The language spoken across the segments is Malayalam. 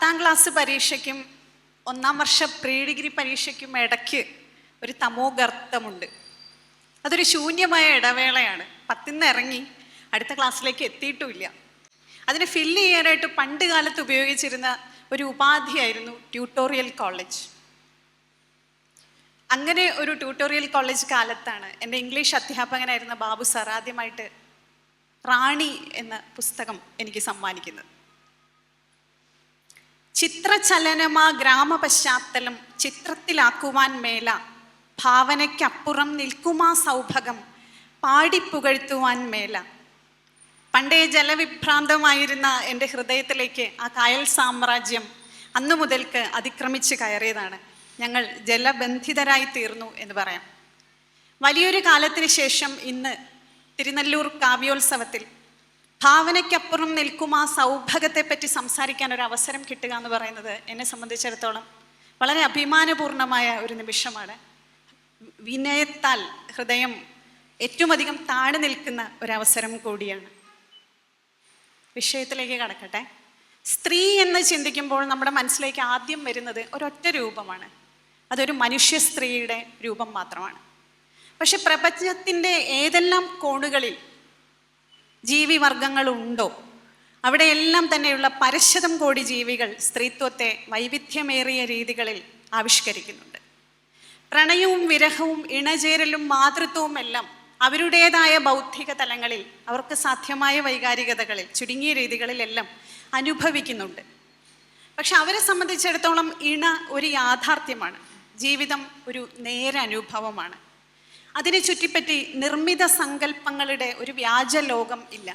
10ാം ക്ലാസ് പരീക്ഷയ്ക്കും 1ാം വർഷ പ്രീ ഡിഗ്രി പരീക്ഷയ്ക്കും ഇടയ്ക്ക് ഒരു തമോഗർത്തമുണ്ട്. അതൊരു ശൂന്യമായ ഇടവേളയാണ്. 10ൽ നിന്ന് ഇറങ്ങി അടുത്ത ക്ലാസ്സിലേക്ക് എത്തിയിട്ടുമില്ല. അതിനെ ഫില്ല് ചെയ്യാനായിട്ട് പണ്ട് കാലത്ത് ഉപയോഗിച്ചിരുന്ന ഒരു ഉപാധിയായിരുന്നു ട്യൂട്ടോറിയൽ കോളേജ്. അങ്ങനെ ഒരു ട്യൂട്ടോറിയൽ കോളേജ് കാലത്താണ് എൻ്റെ ഇംഗ്ലീഷ് അധ്യാപകനായിരുന്ന ബാബു സാർ ആദ്യമായിട്ട് റാണി എന്ന പുസ്തകം എനിക്ക് സമ്മാനിക്കുന്നത്. ചിത്രചലനമാ ഗ്രാമ പശ്ചാത്തലം ചിത്രത്തിലാക്കുവാൻ മേല, ഭാവനയ്ക്കപ്പുറം നിൽക്കുമാ സൗഭകം പാടിപ്പുകഴ്ത്തുവാൻ മേല. പണ്ടേ ജലവിഭ്രാന്തമായിരുന്ന എൻ്റെ ഹൃദയത്തിലേക്ക് ആ കായൽ സാമ്രാജ്യം അന്നു മുതൽക്ക് അതിക്രമിച്ച് കയറിയതാണ്. ഞങ്ങൾ ജലബന്ധിതരായി തീർന്നു എന്ന് പറയാം. വലിയൊരു കാലത്തിന് ശേഷം ഇന്ന് തിരുനെല്ലൂർ കാവ്യോത്സവത്തിൽ ഭാവനയ്ക്കപ്പുറം നിൽക്കും ആ സൗഭാഗ്യത്തെപ്പറ്റി സംസാരിക്കാൻ ഒരു അവസരം കിട്ടുക എന്ന് പറയുന്നത് എന്നെ സംബന്ധിച്ചിടത്തോളം വളരെ അഭിമാനപൂർണമായ ഒരു നിമിഷമാണ്. വിനയത്താൽ ഹൃദയം ഏറ്റവും അധികം താഴെ നിൽക്കുന്ന ഒരവസരം കൂടിയാണ്. വിഷയത്തിലേക്ക് കടക്കട്ടെ. സ്ത്രീ എന്ന് ചിന്തിക്കുമ്പോൾ നമ്മുടെ മനസ്സിലേക്ക് ആദ്യം വരുന്നത് ഒരൊറ്റ രൂപമാണ്. അതൊരു മനുഷ്യ സ്ത്രീയുടെ രൂപം മാത്രമാണ്. പക്ഷെ പ്രപഞ്ചത്തിൻ്റെ ഏതെല്ലാം കോണുകളിൽ ജീവിവർഗങ്ങളുണ്ടോ അവിടെയെല്ലാം തന്നെയുള്ള പരശതം കോടി ജീവികൾ സ്ത്രീത്വത്തെ വൈവിധ്യമേറിയ രീതികളിൽ ആവിഷ്കരിക്കുന്നുണ്ട്. പ്രണയവും വിരഹവും ഇണചേരലും മാതൃത്വവും എല്ലാം അവരുടേതായ ബൗദ്ധിക തലങ്ങളിൽ അവർക്ക് സാധ്യമായ വൈകാരികതകളിൽ ചുരുങ്ങിയ രീതികളിലെല്ലാം അനുഭവിക്കുന്നുണ്ട്. പക്ഷെ അവരെ സംബന്ധിച്ചിടത്തോളം ഇണ ഒരു യാഥാർത്ഥ്യമാണ്. ജീവിതം ഒരു നേരനുഭവമാണ്. അതിനെ ചുറ്റിപ്പറ്റി നിർമ്മിത സങ്കല്പങ്ങളുടെ ഒരു വ്യാജ ലോകം ഇല്ല.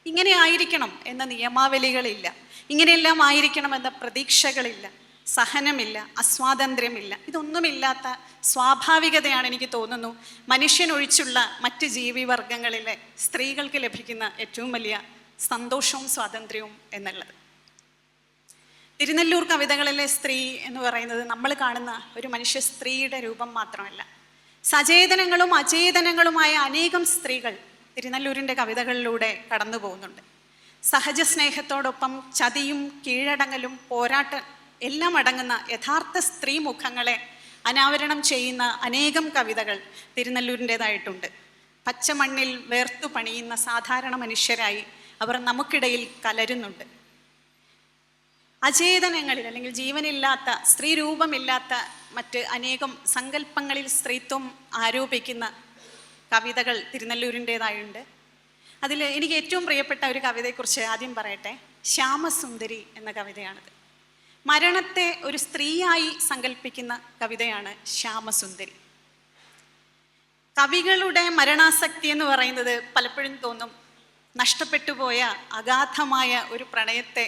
ഇങ്ങനെ ആയിരിക്കണം എന്ന നിയമാവലികളില്ല. ഇങ്ങനെയെല്ലാം ആയിരിക്കണം എന്ന പ്രതീക്ഷകളില്ല. സഹനമില്ല, അസ്വാതന്ത്ര്യമില്ല. ഇതൊന്നുമില്ലാത്ത സ്വാഭാവികതയാണ് എനിക്ക് തോന്നുന്നു മനുഷ്യനൊഴിച്ചുള്ള മറ്റ് ജീവിവർഗങ്ങളിലെ സ്ത്രീകൾക്ക് ലഭിക്കുന്ന ഏറ്റവും വലിയ സന്തോഷവും സ്വാതന്ത്ര്യവും എന്നുള്ളത്. തിരുനെല്ലൂർ കവിതകളിലെ സ്ത്രീ എന്ന് പറയുന്നത് നമ്മൾ കാണുന്ന ഒരു മനുഷ്യ സ്ത്രീയുടെ രൂപം മാത്രമല്ല. സചേതനങ്ങളും അചേതനങ്ങളുമായ അനേകം സ്ത്രീകൾ തിരുനെല്ലൂരിൻ്റെ കവിതകളിലൂടെ കടന്നു പോകുന്നുണ്ട്. സഹജ സ്നേഹത്തോടൊപ്പം ചതിയും കീഴടങ്ങലും പോരാട്ടം എല്ലാം അടങ്ങുന്ന യഥാർത്ഥ സ്ത്രീ മുഖങ്ങളെ അനാവരണം ചെയ്യുന്ന അനേകം കവിതകൾ തിരുനെല്ലൂരിൻ്റെതായിട്ടുണ്ട്. പച്ചമണ്ണിൽ വേർത്തു പണിയുന്ന സാധാരണ മനുഷ്യരായി അവർ നമുക്കിടയിൽ കലരുന്നുണ്ട്. അചേതനങ്ങളിൽ അല്ലെങ്കിൽ ജീവനില്ലാത്ത സ്ത്രീ രൂപമില്ലാത്ത മറ്റ് അനേകം സങ്കല്പങ്ങളിൽ സ്ത്രീത്വം ആരോപിക്കുന്ന കവിതകൾ തിരുനെല്ലൂരിൻ്റെതായുണ്ട്. അതിൽ എനിക്ക് ഏറ്റവും പ്രിയപ്പെട്ട ഒരു കവിതയെക്കുറിച്ച് ആദ്യം പറയട്ടെ. ശ്യാമസുന്ദരി എന്ന കവിതയാണിത്. മരണത്തെ ഒരു സ്ത്രീയായി സങ്കല്പിക്കുന്ന കവിതയാണ് ശ്യാമസുന്ദരി. കവികളുടെ മരണാസക്തി എന്ന് പറയുന്നത് പലപ്പോഴും തോന്നും നഷ്ടപ്പെട്ടു പോയ അഗാധമായ ഒരു പ്രണയത്തെ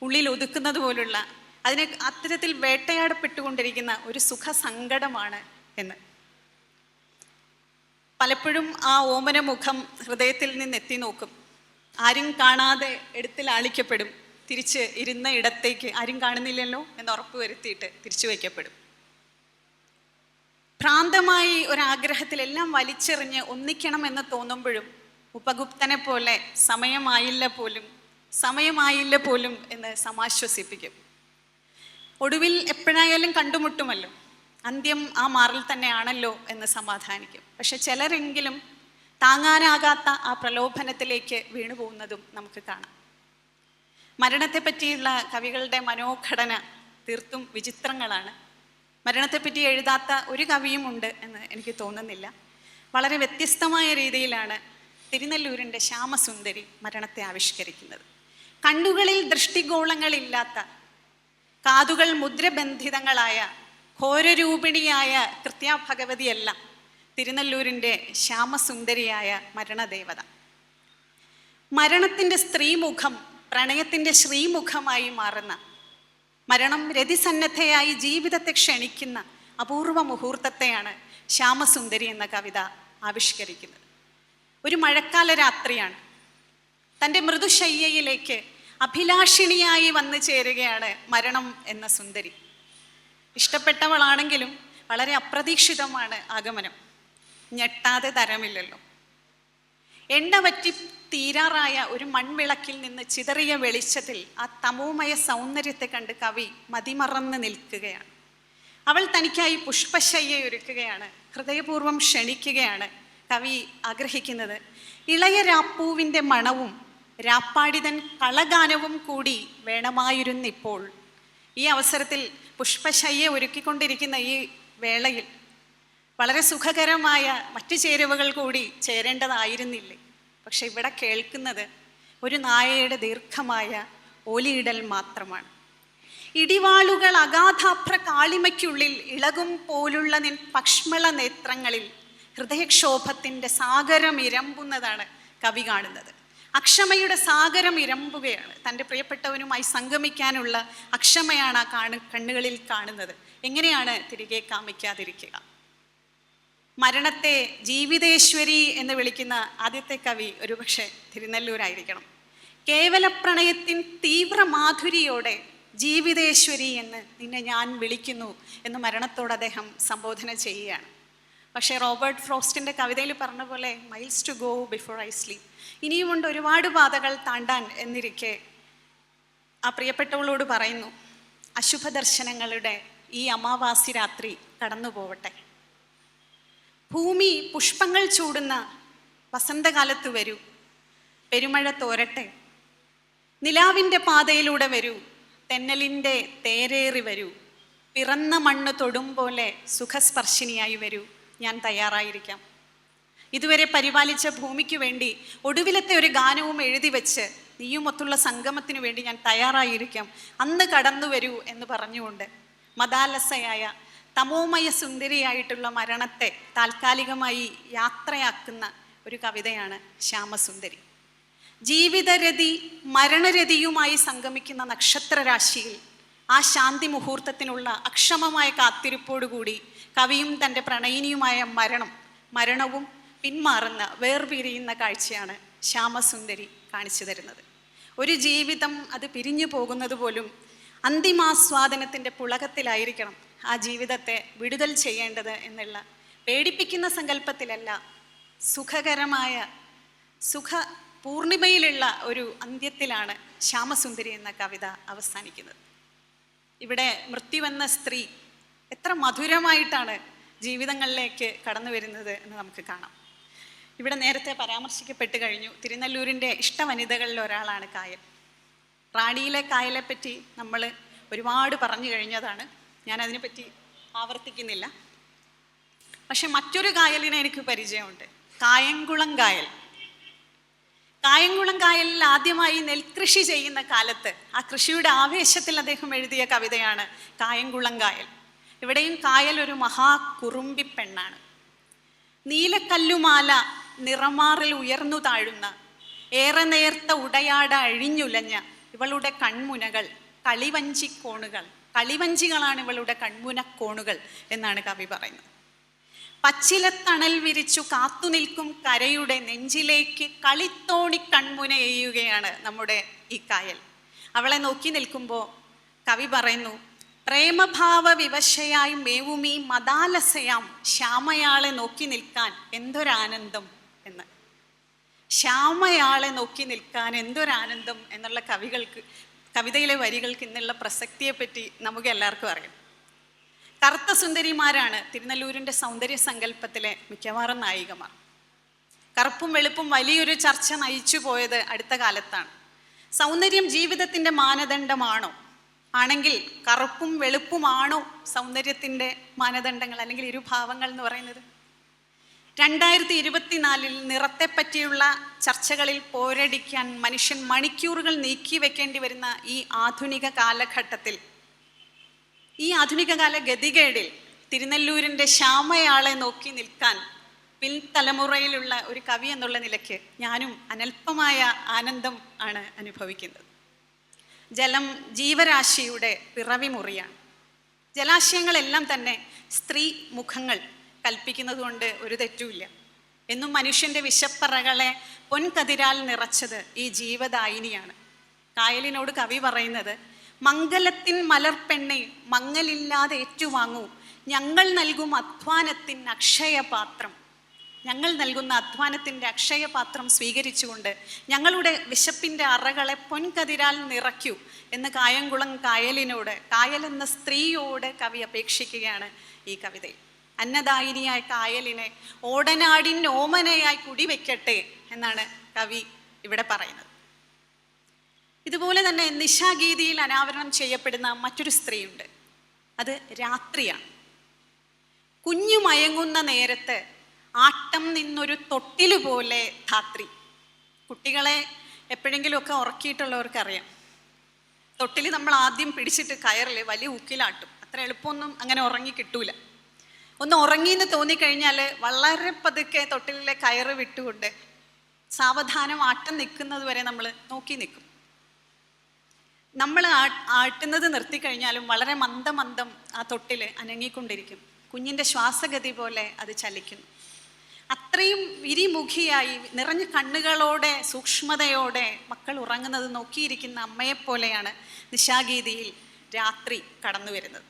ഉള്ളിൽ ഒതുക്കുന്നത് പോലുള്ള അതിനെ അത്തരത്തിൽ വേട്ടയാടപ്പെട്ടുകൊണ്ടിരിക്കുന്ന ഒരു സുഖസങ്കടമാണ് എന്ന്. പലപ്പോഴും ആ ഓമന മുഖം ഹൃദയത്തിൽ നിന്ന് എത്തി നോക്കും. ആരും കാണാതെ എടുത്തിൽ ആളിക്കപ്പെടും. തിരിച്ച് ഇരുന്ന ഇടത്തേക്ക് ആരും കാണുന്നില്ലല്ലോ എന്ന് ഉറപ്പ് വരുത്തിയിട്ട് തിരിച്ചു വയ്ക്കപ്പെടും. ഭ്രാന്തമായി ഒരാഗ്രഹത്തിൽ എല്ലാം വലിച്ചെറിഞ്ഞ് ഒന്നിക്കണം എന്ന് തോന്നുമ്പോഴും ഉപഗുപ്തനെ പോലെ സമയമായില്ല പോലും എന്ന് സമാശ്വസിപ്പിക്കും. ഒടുവിൽ എപ്പോഴായാലും കണ്ടുമുട്ടുമല്ലോ, അന്ത്യം ആ മാറിൽ തന്നെയാണല്ലോ എന്ന് സമാധാനിക്കും. പക്ഷെ ചിലരെങ്കിലും താങ്ങാനാകാത്ത ആ പ്രലോഭനത്തിലേക്ക് വീണു പോകുന്നതും നമുക്ക് കാണാം. മരണത്തെ പറ്റിയുള്ള കവികളുടെ മനോഘടന തീർത്തും വിചിത്രങ്ങളാണ്. മരണത്തെപ്പറ്റി എഴുതാത്ത ഒരു കവിയും ഉണ്ട് എന്ന് എനിക്ക് തോന്നുന്നില്ല. വളരെ വ്യത്യസ്തമായ രീതിയിലാണ് തിരുനെല്ലൂരിൻ്റെ ശ്യാമസുന്ദരി മരണത്തെ ആവിഷ്കരിക്കുന്നത്. കണ്ണുകളിൽ ദൃഷ്ടിഗോളങ്ങളില്ലാത്ത, കാതുകൾ മുദ്രബന്ധിതങ്ങളായ, ഘോരരൂപിണിയായ കൃത്യാഭഗവതിയല്ല തിരുനെല്ലൂരിൻ്റെ ശ്യാമസുന്ദരിയായ മരണദേവത. മരണത്തിൻ്റെ സ്ത്രീമുഖം പ്രണയത്തിൻ്റെ ശ്രീമുഖമായി മാറുന്ന, മരണം രതിസന്നദ്ധയായി ജീവിതത്തെ ക്ഷണിക്കുന്ന അപൂർവ മുഹൂർത്തത്തെയാണ് ശ്യാമസുന്ദരി എന്ന കവിത ആവിഷ്കരിക്കുന്നത്. ഒരു മഴക്കാല രാത്രിയാണ്. തൻ്റെ മൃദുശയ്യയിലേക്ക് അഭിലാഷിണിയായി വന്നു ചേരുകയാണ് മരണം എന്ന സുന്ദരി. ഇഷ്ടപ്പെട്ടവളാണെങ്കിലും വളരെ അപ്രതീക്ഷിതമാണ് ആഗമനം. ഞെട്ടാതെ തരമില്ലല്ലോ. എണ്ണ വറ്റി തീരാറായ ഒരു മൺവിളക്കിൽ നിന്ന് ചിതറിയ വെളിച്ചത്തിൽ ആ തമോമയ സൗന്ദര്യത്തെ കണ്ട് കവി മതിമറന്ന് നിൽക്കുകയാണ്. അവൾ തനിക്കായി പുഷ്പശയ്യ ഒരുക്കുകയാണ്. ഹൃദയപൂർവ്വം ക്ഷണിക്കുകയാണ്. കവി ആഗ്രഹിക്കുന്നത് ഇളയ രാപ്പൂവിൻ്റെ മണവും രാപ്പാടിതൻ കളഗാനവും കൂടി വേണമായിരുന്നിപ്പോൾ. ഈ അവസരത്തിൽ പുഷ്പശയ്യ ഒരുക്കിക്കൊണ്ടിരിക്കുന്ന ഈ വേളയിൽ വളരെ സുഖകരമായ മറ്റു ചേരുവകൾ കൂടി ചേരേണ്ടതായിരുന്നില്ലേ? പക്ഷെ ഇവിടെ കേൾക്കുന്നത് ഒരു നായയുടെ ദീർഘമായ ഓലിയിടൽ മാത്രമാണ്. ഇടിവാളുകൾ അഗാധാഭ്ര കാളിമയ്ക്കുള്ളിൽ ഇളകും പോലുള്ള നിൻ പക്ഷ്മള നേത്രങ്ങളിൽ ഹൃദയക്ഷോഭത്തിൻ്റെ സാഗരം ഇരമ്പുന്നതാണ് കവി കാണുന്നത്. അക്ഷമയുടെ സാഗരം ഇരമ്പുകയാണ്. തൻ്റെ പ്രിയപ്പെട്ടവനുമായി സംഗമിക്കാനുള്ള അക്ഷമയാണ് ആ കണ്ണുകളിൽ കാണുന്നത്. എങ്ങനെയാണ് തിരികെ കാമിക്കാതിരിക്കുക? മരണത്തെ ജീവിതേശ്വരി എന്ന് വിളിക്കുന്ന ആദ്യത്തെ കവി ഒരുപക്ഷെ തിരുനെല്ലൂരായിരിക്കണം. കേവല പ്രണയത്തിൻ തീവ്ര മാധുരിയോടെ ജീവിതേശ്വരി എന്ന് നിന്നെ ഞാൻ വിളിക്കുന്നു എന്ന് മരണത്തോട് അദ്ദേഹം സംബോധന ചെയ്യുകയാണ്. പക്ഷേ റോബർട്ട് ഫ്രോസ്റ്റിൻ്റെ കവിതയിൽ പറഞ്ഞ പോലെ miles to go before I sleep, ഇനിയുമുണ്ട് ഒരുപാട് പാതകൾ താണ്ടാൻ എന്നിരിക്കെ ആ പ്രിയപ്പെട്ടവളോട് പറയുന്നു, അശുഭ ദർശനങ്ങളുടെ ഈ അമാവാസി രാത്രി കടന്നു പോവട്ടെ. ഭൂമി പുഷ്പങ്ങൾ ചൂടുന്ന വസന്തകാലത്ത് വരൂ, പെരുമഴ തോരട്ടെ. നിലാവിൻ്റെ പാതയിലൂടെ വരൂ, തെന്നലിൻ്റെ തേരേറി വരൂ. പിറന്ന മണ്ണ് തൊടും പോലെ സുഖസ്പർശിനിയായി വരൂ, ഞാൻ തയ്യാറായിരിക്കാം. ഇതുവരെ പരിപാലിച്ച ഭൂമിക്ക് വേണ്ടി ഒടുവിലത്തെ ഒരു ഗാനവും എഴുതി വെച്ച് നീയുമൊത്തുള്ള സംഗമത്തിനു വേണ്ടി ഞാൻ തയ്യാറായിരിക്കാം, അന്ന് കടന്നു വരൂ എന്ന് പറഞ്ഞുകൊണ്ട് മദാലസയായ തമോമയ സുന്ദരിയായിട്ടുള്ള മരണത്തെ താൽക്കാലികമായി യാത്രയാക്കുന്ന ഒരു കവിതയാണ് ശ്യാമസുന്ദരി. ജീവിതരതി മരണരതിയുമായി സംഗമിക്കുന്ന നക്ഷത്രരാശിയിൽ ആ ശാന്തി മുഹൂർത്തത്തിനുള്ള അക്ഷമമായ കാത്തിരിപ്പോടുകൂടി കവിയും തൻ്റെ പ്രണയിനിയുമായ മരണവും പിന്മാറുന്ന വേർപിരിയുന്ന കാഴ്ചയാണ് ശ്യാമസുന്ദരി കാണിച്ചു തരുന്നത്. ഒരു ജീവിതം അത് പിരിഞ്ഞു പോകുന്നത് പോലും അന്തിമാസ്വാദനത്തിൻ്റെ പുളകത്തിലായിരിക്കണം ആ ജീവിതത്തെ വിടുതൽ ചെയ്യേണ്ടത് എന്നുള്ള പേടിപ്പിക്കുന്ന സങ്കല്പത്തിലല്ല, സുഖകരമായ പൂർണിമയിലുള്ള ഒരു അന്ത്യത്തിലാണ് ശ്യാമസുന്ദരി എന്ന കവിത അവസാനിക്കുന്നത്. ഇവിടെ മൃത്യുവെന്ന സ്ത്രീ എത്ര മധുരമായിട്ടാണ് ജീവിതങ്ങളിലേക്ക് കടന്നു വരുന്നത് എന്ന് നമുക്ക് കാണാം. ഇവിടെ നേരത്തെ പരാമർശിക്കപ്പെട്ട് കഴിഞ്ഞു, തിരുനെല്ലൂരിൻ്റെ ഇഷ്ടവനിതകളിൽ ഒരാളാണ് കായൽ. റാണിയിലെ കായലെ പറ്റി നമ്മൾ ഒരുപാട് പറഞ്ഞു കഴിഞ്ഞതാണ്, ഞാനതിനെപ്പറ്റി ആവർത്തിക്കുന്നില്ല. പക്ഷെ മറ്റൊരു കായലിനെ എനിക്ക് പരിചയമുണ്ട്, കായംകുളം കായൽ. കായംകുളം കായലിൽ ആദ്യമായി നെൽകൃഷി ചെയ്യുന്ന കാലത്ത് ആ കൃഷിയുടെ ആവേശത്തിൽ അദ്ദേഹം എഴുതിയ കവിതയാണ് കായംകുളം കായൽ. ഇവിടെയും കായൽ ഒരു മഹാകുറുമ്പി പെണ്ണാണ്. നീലക്കല്ലുമാല നിറമാറിൽ ഉയർന്നു താഴുന്ന ഏറെ നേർത്ത ഉടയാട അഴിഞ്ഞുലഞ്ഞ ഇവളുടെ കൺമുനകൾ കളിവഞ്ചിക്കോണുകൾ, കളിവഞ്ചികളാണ് ഇവളുടെ കൺമുനക്കോണുകൾ എന്നാണ് കവി പറയുന്നത്. പച്ചിലത്തണൽ വിരിച്ചു കാത്തുനിൽക്കും കരയുടെ നെഞ്ചിലേക്ക് കളിത്തോണി കൺമുന എയ്യുകയാണ് നമ്മുടെ ഈ കായൽ. അവളെ നോക്കി നിൽക്കുമ്പോൾ കവി പറയുന്നു, പ്രേമഭാവ വിവശയായി മേവുമീ മദാലസയാം ശ്യാമയാളെ നോക്കി നിൽക്കാൻ എന്തൊരാനന്ദം എന്ന്. ശ്യാമയാളെ നോക്കി നിൽക്കാൻ എന്തൊരാനന്ദം എന്നുള്ള കവിതയിലെ വരികൾക്ക് ഇന്നുള്ള പ്രസക്തിയെപ്പറ്റി നമുക്ക് എല്ലാവർക്കും അറിയാം. കറുത്ത സുന്ദരിമാരാണ് തിരുനെല്ലൂരിൻ്റെ സൗന്ദര്യ സങ്കല്പത്തിലെ മിക്കവാറും നായികമാർ. കറുപ്പും വെളുപ്പും വലിയൊരു ചർച്ച നയിച്ചു പോയത് അടുത്ത കാലത്താണ്. സൗന്ദര്യം ജീവിതത്തിൻ്റെ മാനദണ്ഡമാണോ? ആണെങ്കിൽ കറുപ്പും വെളുപ്പുമാണോ സൗന്ദര്യത്തിൻ്റെ മാനദണ്ഡങ്ങൾ അല്ലെങ്കിൽ ഇരുഭാവങ്ങൾ എന്ന് പറയുന്നത്? 2024 നിറത്തെപ്പറ്റിയുള്ള ചർച്ചകളിൽ പോരടിക്കാൻ മനുഷ്യൻ മണിക്കൂറുകൾ നീക്കി വെക്കേണ്ടി വരുന്ന ഈ ആധുനിക കാലഘട്ടത്തിൽ, ഈ ആധുനിക കാല ഗതികേടിൽ തിരുനെല്ലൂരിൻ്റെ ശ്യാമയാളെ നോക്കി നിൽക്കാൻ പിൻതലമുറയിലുള്ള ഒരു കവി എന്നുള്ള നിലയ്ക്ക് ഞാനും അനൽപമായ ആനന്ദം ആണ് അനുഭവിക്കുന്നത്. ജലം ജീവരാശിയുടെ പിറവി മുറിയാണ്. ജലാശയങ്ങളെല്ലാം തന്നെ സ്ത്രീ മുഖങ്ങൾ കൽപ്പിക്കുന്നത് കൊണ്ട് ഒരു തെറ്റുമില്ല. എന്നും മനുഷ്യൻ്റെ വിശപ്പറകളെ പൊൻകതിരാൽ നിറച്ചത് ഈ ജീവദായിനിയാണ്. കായലിനോട് കവി പറയുന്നത്, മംഗലത്തിൻ മലർപ്പെണ്ണെ മങ്ങലില്ലാതെ ഏറ്റുവാങ്ങൂ, ഞങ്ങൾ നൽകും അധ്വാനത്തിൻ അക്ഷയപാത്രം. ഞങ്ങൾ നൽകുന്ന അധ്വാനത്തിൻ്റെ അക്ഷയപാത്രം സ്വീകരിച്ചുകൊണ്ട് ഞങ്ങളുടെ വിശപ്പിൻ്റെ അറകളെ പൊൻകതിരാൽ നിറയ്ക്കൂ എന്ന് കായംകുളം കായലിനോട്, കായൽ എന്ന സ്ത്രീയോട് കവി അപേക്ഷിക്കുകയാണ് ഈ കവിതയിൽ. അന്നദായിനിയായ കായലിനെ ഓടനാടിൻ ഓമനയായി കുടിവെക്കട്ടെ എന്നാണ് കവി ഇവിടെ പറയുന്നത്. ഇതുപോലെ തന്നെ നിശാഗീതിയിൽ അനാവരണം ചെയ്യപ്പെടുന്ന മറ്റൊരു സ്ത്രീയുണ്ട്. അത് രാത്രിയാണ്. കുഞ്ഞു മയങ്ങുന്ന നേരത്ത് ആട്ടം നിന്നൊരു തൊട്ടില് പോലെ ധാത്രി. കുട്ടികളെ എപ്പോഴെങ്കിലുമൊക്കെ ഉറക്കിയിട്ടുള്ളവർക്കറിയാം, തൊട്ടിൽ നമ്മൾ ആദ്യം പിടിച്ചിട്ട് കയറിൽ വലിയ ഊക്കിലാട്ടും. അത്ര എളുപ്പമൊന്നും അങ്ങനെ ഉറങ്ങി കിട്ടൂല. ഒന്ന് ഉറങ്ങിയെന്ന് തോന്നിക്കഴിഞ്ഞാൽ വളരെ പതുക്കെ തൊട്ടിലെ കയറ് വിട്ടുകൊണ്ട് സാവധാനം ആട്ടം നിൽക്കുന്നത് വരെ നമ്മൾ നോക്കി നിൽക്കും. നമ്മൾ ആട്ടുന്നത് നിർത്തിക്കഴിഞ്ഞാലും വളരെ മന്ദം ആ തൊട്ടിൽ അനങ്ങിക്കൊണ്ടിരിക്കും. കുഞ്ഞിൻ്റെ ശ്വാസഗതി പോലെ അത് ചലിക്കുന്നു. അത്രയും വിരിമുഖിയായി നിറഞ്ഞ കണ്ണുകളോടെ സൂക്ഷ്മതയോടെ മക്കൾ ഉറങ്ങുന്നത് നോക്കിയിരിക്കുന്ന അമ്മയെപ്പോലെയാണ് നിശാഗീതിയിൽ രാത്രി കടന്നു വരുന്നത്.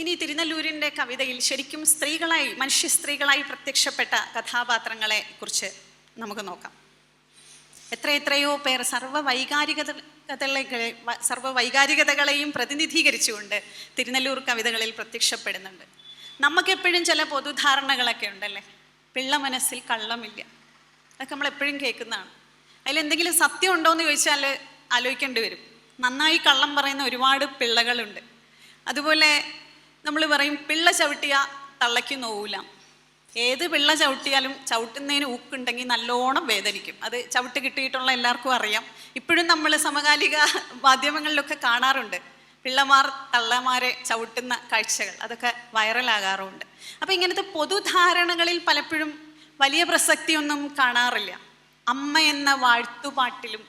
ഇനി തിരുനെല്ലൂരിൻ്റെ കവിതയിൽ ശരിക്കും സ്ത്രീകളായി, മനുഷ്യ സ്ത്രീകളായി പ്രത്യക്ഷപ്പെട്ട കഥാപാത്രങ്ങളെ കുറിച്ച് നമുക്ക് നോക്കാം. എത്രയോ പേർ സർവ്വവൈകാരികതകളെയും പ്രതിനിധീകരിച്ചുകൊണ്ട് തിരുനെല്ലൂർ കവിതകളിൽ പ്രത്യക്ഷപ്പെടുന്നുണ്ട്. നമുക്കെപ്പോഴും ചില പൊതുധാരണകളൊക്കെ ഉണ്ടല്ലേ, പിള്ള മനസ്സിൽ കള്ളമില്ല, അതൊക്കെ നമ്മളെപ്പോഴും കേൾക്കുന്നതാണ്. അതിലെന്തെങ്കിലും സത്യം ഉണ്ടോ എന്ന് ചോദിച്ചാൽ ആലോചിക്കേണ്ടി വരും. നന്നായി കള്ളം പറയുന്ന ഒരുപാട് പിള്ളകളുണ്ട്. അതുപോലെ നമ്മൾ പറയും പിള്ള ചവിട്ടിയ തള്ളയ്ക്ക് നോവൂല. ഏത് പിള്ള ചവിട്ടിയാലും ചവിട്ടുന്നതിന് ഊക്കുണ്ടെങ്കിൽ നല്ലോണം വേദനിക്കും. അത് ചവിട്ട് കിട്ടിയിട്ടുള്ള എല്ലാവർക്കും അറിയാം. ഇപ്പോഴും നമ്മൾ സമകാലിക മാധ്യമങ്ങളിലൊക്കെ കാണാറുണ്ട് പിള്ളമാർ തള്ളമാരെ ചവിട്ടുന്ന കാഴ്ചകൾ. അതൊക്കെ വൈറലാകാറുമുണ്ട്. അപ്പം ഇങ്ങനത്തെ പൊതുധാരണകളിൽ പലപ്പോഴും വലിയ പ്രസക്തിയൊന്നും കാണാറില്ല. അമ്മ എന്ന വാഴ്ത്തുപാട്ടിലും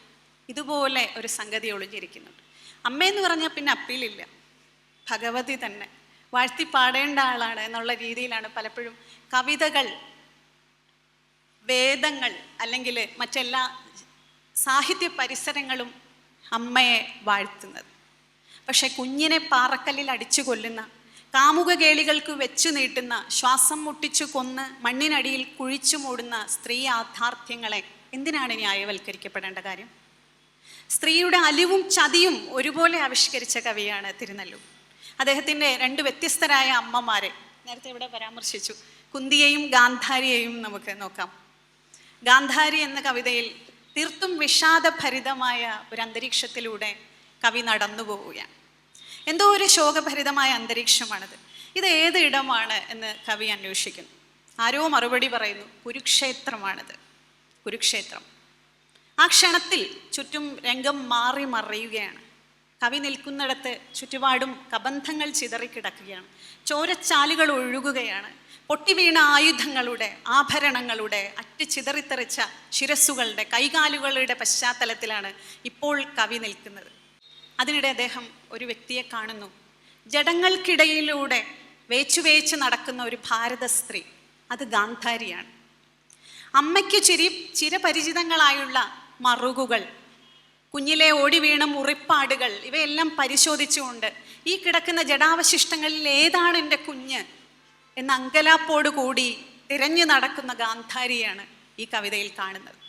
ഇതുപോലെ ഒരു സംഗതി ഒളിഞ്ഞിരിക്കുന്നുണ്ട്. അമ്മയെന്ന് പറഞ്ഞാൽ പിന്നെ അപ്പീലില്ല, ഭഗവതി തന്നെ വാഴ്ത്തി പാടേണ്ട ആളാണ് എന്നുള്ള രീതിയിലാണ് പലപ്പോഴും കവിതകൾ, വേദങ്ങൾ അല്ലെങ്കിൽ മറ്റെല്ലാ സാഹിത്യ പരിസരങ്ങളും അമ്മയെ വാഴ്ത്തുന്നത്. പക്ഷെ കുഞ്ഞിനെ പാറക്കല്ലിൽ അടിച്ചു കൊല്ലുന്ന, കാമുക കേളികൾക്ക് വെച്ചു നീട്ടുന്ന, ശ്വാസം മുട്ടിച്ചു കൊന്ന് മണ്ണിനടിയിൽ കുഴിച്ചു മൂടുന്ന സ്ത്രീ യാഥാർത്ഥ്യങ്ങളെ എന്തിനാണ് ന്യായവൽക്കരിക്കപ്പെടേണ്ട കാര്യം? സ്ത്രീയുടെ അലിവും ചതിയും ഒരുപോലെ ആവിഷ്കരിച്ച കവിയാണ് തിരുനെല്ലൂർ. അദ്ദേഹത്തിൻ്റെ രണ്ട് വ്യത്യസ്തരായ അമ്മമാരെ നേരത്തെ ഇവിടെ പരാമർശിച്ചു, കുന്തിയെയും ഗാന്ധാരിയെയും നമുക്ക് നോക്കാം. ഗാന്ധാരി എന്ന കവിതയിൽ തീർത്തും വിഷാദഭരിതമായ ഒരു അന്തരീക്ഷത്തിലൂടെ കവി നടന്നു പോവുകയാണ്. എന്തോ ഒരു ശോകഭരിതമായ അന്തരീക്ഷമാണിത്. ഇത് ഏത് ഇടമാണ് എന്ന് കവി അന്വേഷിക്കുന്നു. ആരോ മറുപടി പറയുന്നു, കുരുക്ഷേത്രമാണിത്, കുരുക്ഷേത്രം. ആ ക്ഷണത്തിൽ ചുറ്റും രംഗം മാറി മറിയുകയാണ്. കവി നിൽക്കുന്നിടത്ത് ചുറ്റുപാടും കബന്ധങ്ങൾ ചിതറിക്കിടക്കുകയാണ്, ചോരച്ചാലുകൾ ഒഴുകുകയാണ്. പൊട്ടിവീണ ആയുധങ്ങളുടെ, ആഭരണങ്ങളുടെ, അറ്റ് ചിതറിത്തെറിച്ച ശിരസ്സുകളുടെ, കൈകാലുകളുടെ പശ്ചാത്തലത്തിലാണ് ഇപ്പോൾ കവി നിൽക്കുന്നത്. അതിനിടെ അദ്ദേഹം ഒരു വ്യക്തിയെ കാണുന്നു. ജഡങ്ങൾക്കിടയിലൂടെ വേച്ചു നടക്കുന്ന ഒരു ഭാരത സ്ത്രീ. അത് ഗാന്ധാരിയാണ്. അമ്മയ്ക്ക് ചിരപരിചിതങ്ങളായുള്ള മറുകുകൾ, കുഞ്ഞിലെ ഓടി വീണ മുറിപ്പാടുകൾ, ഇവയെല്ലാം പരിശോധിച്ചുകൊണ്ട് ഈ കിടക്കുന്ന ജഡാവശിഷ്ടങ്ങളിൽ ഏതാണ് എൻ്റെ കുഞ്ഞ് എന്ന അങ്കലാപ്പോടുകൂടി തിരഞ്ഞു നടക്കുന്ന ഗാന്ധാരിയാണ് ഈ കവിതയിൽ കാണുന്നത്.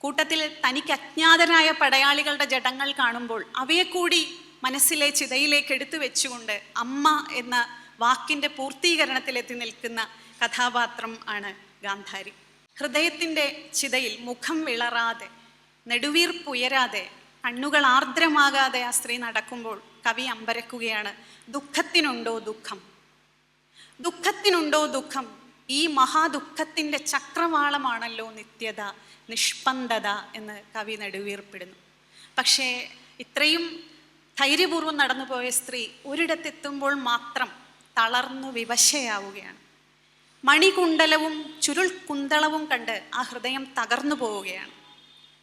കൂട്ടത്തിൽ തനിക്ക് അജ്ഞാതരായ പടയാളികളുടെ ജഡങ്ങൾ കാണുമ്പോൾ അവയെ കൂടി മനസ്സിലെ ചിതയിലേക്ക് എടുത്തു വെച്ചുകൊണ്ട് അമ്മ എന്ന വാക്കിൻ്റെ പൂർത്തീകരണത്തിലെത്തി നിൽക്കുന്ന കഥാപാത്രം ആണ് ഗാന്ധാരി. ഹൃദയത്തിൻ്റെ ചിതയിൽ മുഖം വിളറാതെ, നെടുവീർപ്പുയരാതെ, കണ്ണുകൾ ആർദ്രമാകാതെ ആ സ്ത്രീ നടക്കുമ്പോൾ കവി അമ്പരക്കുകയാണ്. ദുഃഖത്തിനുണ്ടോ ദുഃഖം, ദുഃഖത്തിനുണ്ടോ ദുഃഖം. ഈ മഹാദുഃഖത്തിൻ്റെ ചക്രവാളമാണല്ലോ നിത്യത, നിഷ്പന്ദത എന്ന് കവി നെടുവീർപ്പിടുന്നു. പക്ഷേ ഇത്രയും ധൈര്യപൂർവ്വം നടന്നുപോയ സ്ത്രീ ഒരിടത്തെത്തുമ്പോൾ മാത്രം തളർന്നു വിവശയാവുകയാണ്. മണികുണ്ടലവും ചുരുൾ കുന്തളവും കണ്ട് ആ ഹൃദയം തകർന്നു പോവുകയാണ്.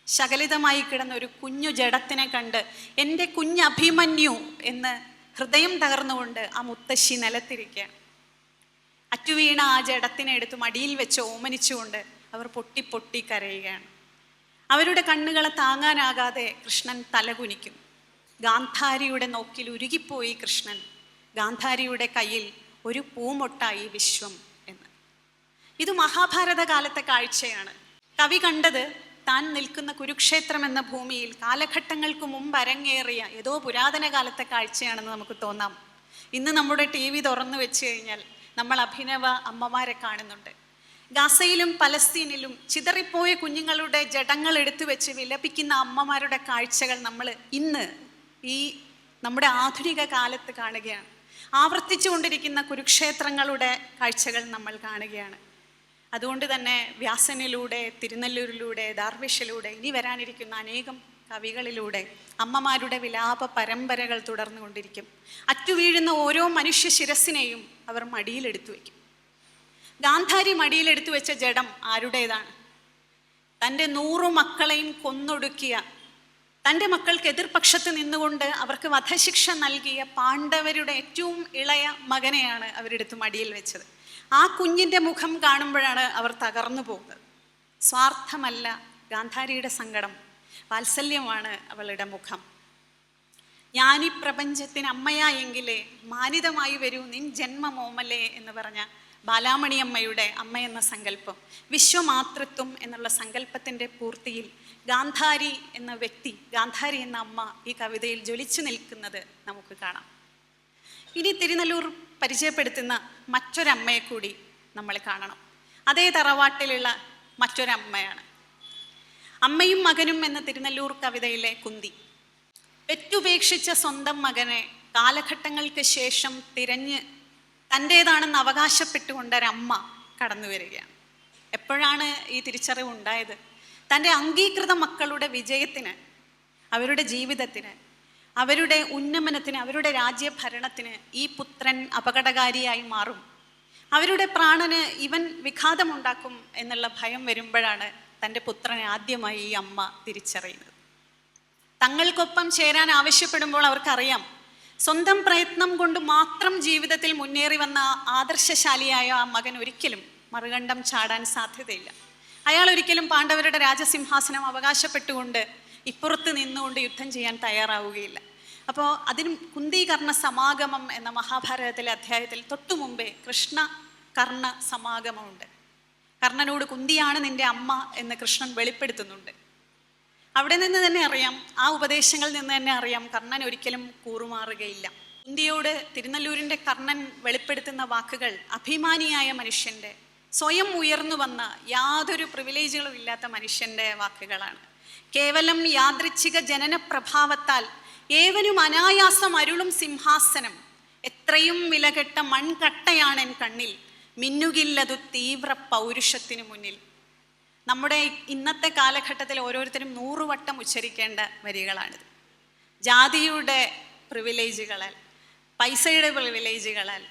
ശകലിതമായി കിടന്ന ഒരു കുഞ്ഞു ജഡത്തിനെ കണ്ട് എൻ്റെ കുഞ്ഞഭിമന്യു എന്ന് ഹൃദയം തകർന്നുകൊണ്ട് ആ മുത്തശ്ശി നിലത്തിരിക്കുകയാണ്. അറ്റുവീണ ആ ജഡത്തിനെ എടുത്ത് മടിയിൽ വെച്ച് ഓമനിച്ചുകൊണ്ട് അവർ പൊട്ടി പൊട്ടി കരയുകയാണ്. അവരുടെ കണ്ണുകളെ താങ്ങാനാകാതെ കൃഷ്ണൻ തലകുനിക്കും. ഗാന്ധാരിയുടെ നോക്കിൽ ഉരുകിപ്പോയി കൃഷ്ണൻ. ഗാന്ധാരിയുടെ കയ്യിൽ ഒരു പൂമൊട്ടായി വിശ്വം എന്ന്. ഇത് മഹാഭാരത കാലത്തെ കാഴ്ചയാണ്. കവി കണ്ടത് താൻ നിൽക്കുന്ന കുരുക്ഷേത്രം എന്ന ഭൂമിയിൽ കാലഘട്ടങ്ങൾക്ക് മുമ്പ് അരങ്ങേറിയ ഏതോ പുരാതന കാലത്തെ കാഴ്ചയാണെന്ന് നമുക്ക് തോന്നാം. ഇന്ന് നമ്മുടെ TV തുറന്നു വെച്ച് കഴിഞ്ഞാൽ നമ്മൾ അഭിനവ അമ്മമാരെ കാണുന്നുണ്ട്. ഗാസയിലും പലസ്തീനിലും ചിതറിപ്പോയ കുഞ്ഞുങ്ങളുടെ ജഡങ്ങൾ എടുത്തു വെച്ച് വിലപിക്കുന്ന അമ്മമാരുടെ കാഴ്ചകൾ നമ്മൾ ഇന്ന് ഈ നമ്മുടെ ആധുനിക കാലത്ത് കാണുകയാണ്. ആവർത്തിച്ചുകൊണ്ടിരിക്കുന്ന കുരുക്ഷേത്രങ്ങളുടെ കാഴ്ചകൾ നമ്മൾ കാണുകയാണ്. അതുകൊണ്ട് തന്നെ വ്യാസനിലൂടെ, തിരുനെല്ലൂരിലൂടെ, ദാർവിഷിലൂടെ, ഇനി വരാനിരിക്കുന്ന അനേകം കവികളിലൂടെ അമ്മമാരുടെ വിലാപ പരമ്പരകൾ തുടർന്നുകൊണ്ടിരിക്കും. അറ്റുവീഴുന്ന ഓരോ മനുഷ്യ ശിരസിനെയും അവർ മടിയിലെടുത്തു വയ്ക്കും. ഗാന്ധാരി മടിയിലെടുത്തു വെച്ച ജഡം ആരുടേതാണ്? തൻ്റെ 100 മക്കളെയും കൊന്നൊടുക്കിയ, തൻ്റെ മക്കൾക്ക് എതിർപക്ഷത്ത് നിന്നുകൊണ്ട് അവർക്ക് വധശിക്ഷ നൽകിയ പാണ്ഡവരുടെ ഏറ്റവും ഇളയ മകനെയാണ് അവരെടുത്ത് മടിയിൽ വെച്ചത്. ആ കുഞ്ഞിൻ്റെ മുഖം കാണുമ്പോഴാണ് അവർ തകർന്നു പോകുന്നത്. സ്വാർത്ഥമല്ല ഗാന്ധാരിയുടെ സങ്കടം, വാത്സല്യമാണ് അവളുടെ മുഖം. ഞാനീ പ്രപഞ്ചത്തിന് അമ്മയായെങ്കിലേ മാനിതമായി വരൂ നിൻ ജന്മമോമലേ എന്ന് പറഞ്ഞ ബാലാമണി അമ്മയുടെ അമ്മ എന്ന സങ്കല്പം, വിശ്വമാതൃത്വം എന്നുള്ള സങ്കല്പത്തിൻ്റെ പൂർത്തിയിൽ ഗാന്ധാരി എന്ന വ്യക്തി, ഗാന്ധാരി എന്ന അമ്മ ഈ കവിതയിൽ ജ്വലിച്ചു നിൽക്കുന്നത് നമുക്ക് കാണാം. ഇനി തിരുനെല്ലൂർ പരിചയപ്പെടുത്തുന്ന മറ്റൊരമ്മയെ കൂടി നമ്മൾ കാണണം. അതേ തറവാട്ടിലുള്ള മറ്റൊരമ്മയാണ് അമ്മയും മകനും എന്ന തിരുനെല്ലൂർ കവിതയിലെ കുന്തി. പെറ്റുപേക്ഷിച്ച സ്വന്തം മകനെ കാലഘട്ടങ്ങൾക്ക് ശേഷം തിരഞ്ഞ് തൻ്റേതാണെന്ന് അവകാശപ്പെട്ടുകൊണ്ടൊരമ്മ കടന്നു വരികയാണ്. എപ്പോഴാണ് ഈ തിരിച്ചറിവ് ഉണ്ടായത്? തൻ്റെ അംഗീകൃത മക്കളുടെ വിജയത്തിന്, അവരുടെ ജീവിതത്തിന്, അവരുടെ ഉന്നമനത്തിന്, അവരുടെ രാജ്യഭരണത്തിന് ഈ പുത്രൻ അപകടകാരിയായി മാറും, അവരുടെ പ്രാണന് ഇവൻ വിഘാതമുണ്ടാക്കും എന്നുള്ള ഭയം വരുമ്പോഴാണ് തൻ്റെ പുത്രനെ ആദ്യമായി ഈ അമ്മ തിരിച്ചറിയുന്നത്. തങ്ങൾക്കൊപ്പം ചേരാൻ ആവശ്യപ്പെടുമ്പോൾ അവർക്കറിയാം സ്വന്തം പ്രയത്നം കൊണ്ട് മാത്രം ജീവിതത്തിൽ മുന്നേറി വന്ന ആദർശശാലിയായ ആ മകൻ ഒരിക്കലും മറുകണ്ഠം ചാടാൻ സാധ്യതയില്ല. അയാൾ ഒരിക്കലും പാണ്ഡവരുടെ രാജസിംഹാസനം അവകാശപ്പെട്ടുകൊണ്ട് ഇപ്പുറത്ത് നിന്നുകൊണ്ട് യുദ്ധം ചെയ്യാൻ തയ്യാറാവുകയില്ല. അപ്പോൾ അതിന് കുന്തികർണ സമാഗമം എന്ന മഹാഭാരതത്തിലെ അധ്യായത്തിൽ തൊട്ടു മുമ്പേ കൃഷ്ണ കർണ സമാഗമമുണ്ട്. കർണനോട് കുന്തിയാണ് നിന്റെ അമ്മ എന്ന് കൃഷ്ണൻ വെളിപ്പെടുത്തുന്നുണ്ട്. അവിടെ നിന്ന് തന്നെ അറിയാം, ആ ഉപദേശങ്ങളിൽ നിന്ന് തന്നെ അറിയാം കർണൻ ഒരിക്കലും കൂറുമാറുകയില്ല. കുന്തിയോട് തിരുനെല്ലൂരിൻ്റെ കർണൻ വെളിപ്പെടുത്തുന്ന വാക്കുകൾ അഭിമാനിയായ മനുഷ്യൻ്റെ, സ്വയം ഉയർന്നു വന്ന യാതൊരു പ്രിവിലേജുകളും ഇല്ലാത്ത മനുഷ്യൻ്റെ വാക്കുകളാണ്. കേവലം യാദൃച്ഛിക ജനന പ്രഭാവത്താൽ ഏവനും അനായാസം അരുളും സിംഹാസനം, എത്രയും വിലകെട്ട മൺകട്ടയാണ് എൻ കണ്ണിൽ, മിന്നുകില്ലതു തീവ്ര പൗരുഷത്തിനു മുന്നിൽ. നമ്മുടെ ഇന്നത്തെ കാലഘട്ടത്തിൽ ഓരോരുത്തരും 100 വട്ടം ഉച്ചരിക്കേണ്ട വരികളാണിത്. ജാതിയുടെ പ്രിവിലേജുകളാൽ, പൈസയുടെ പ്രിവിലേജുകളാൽ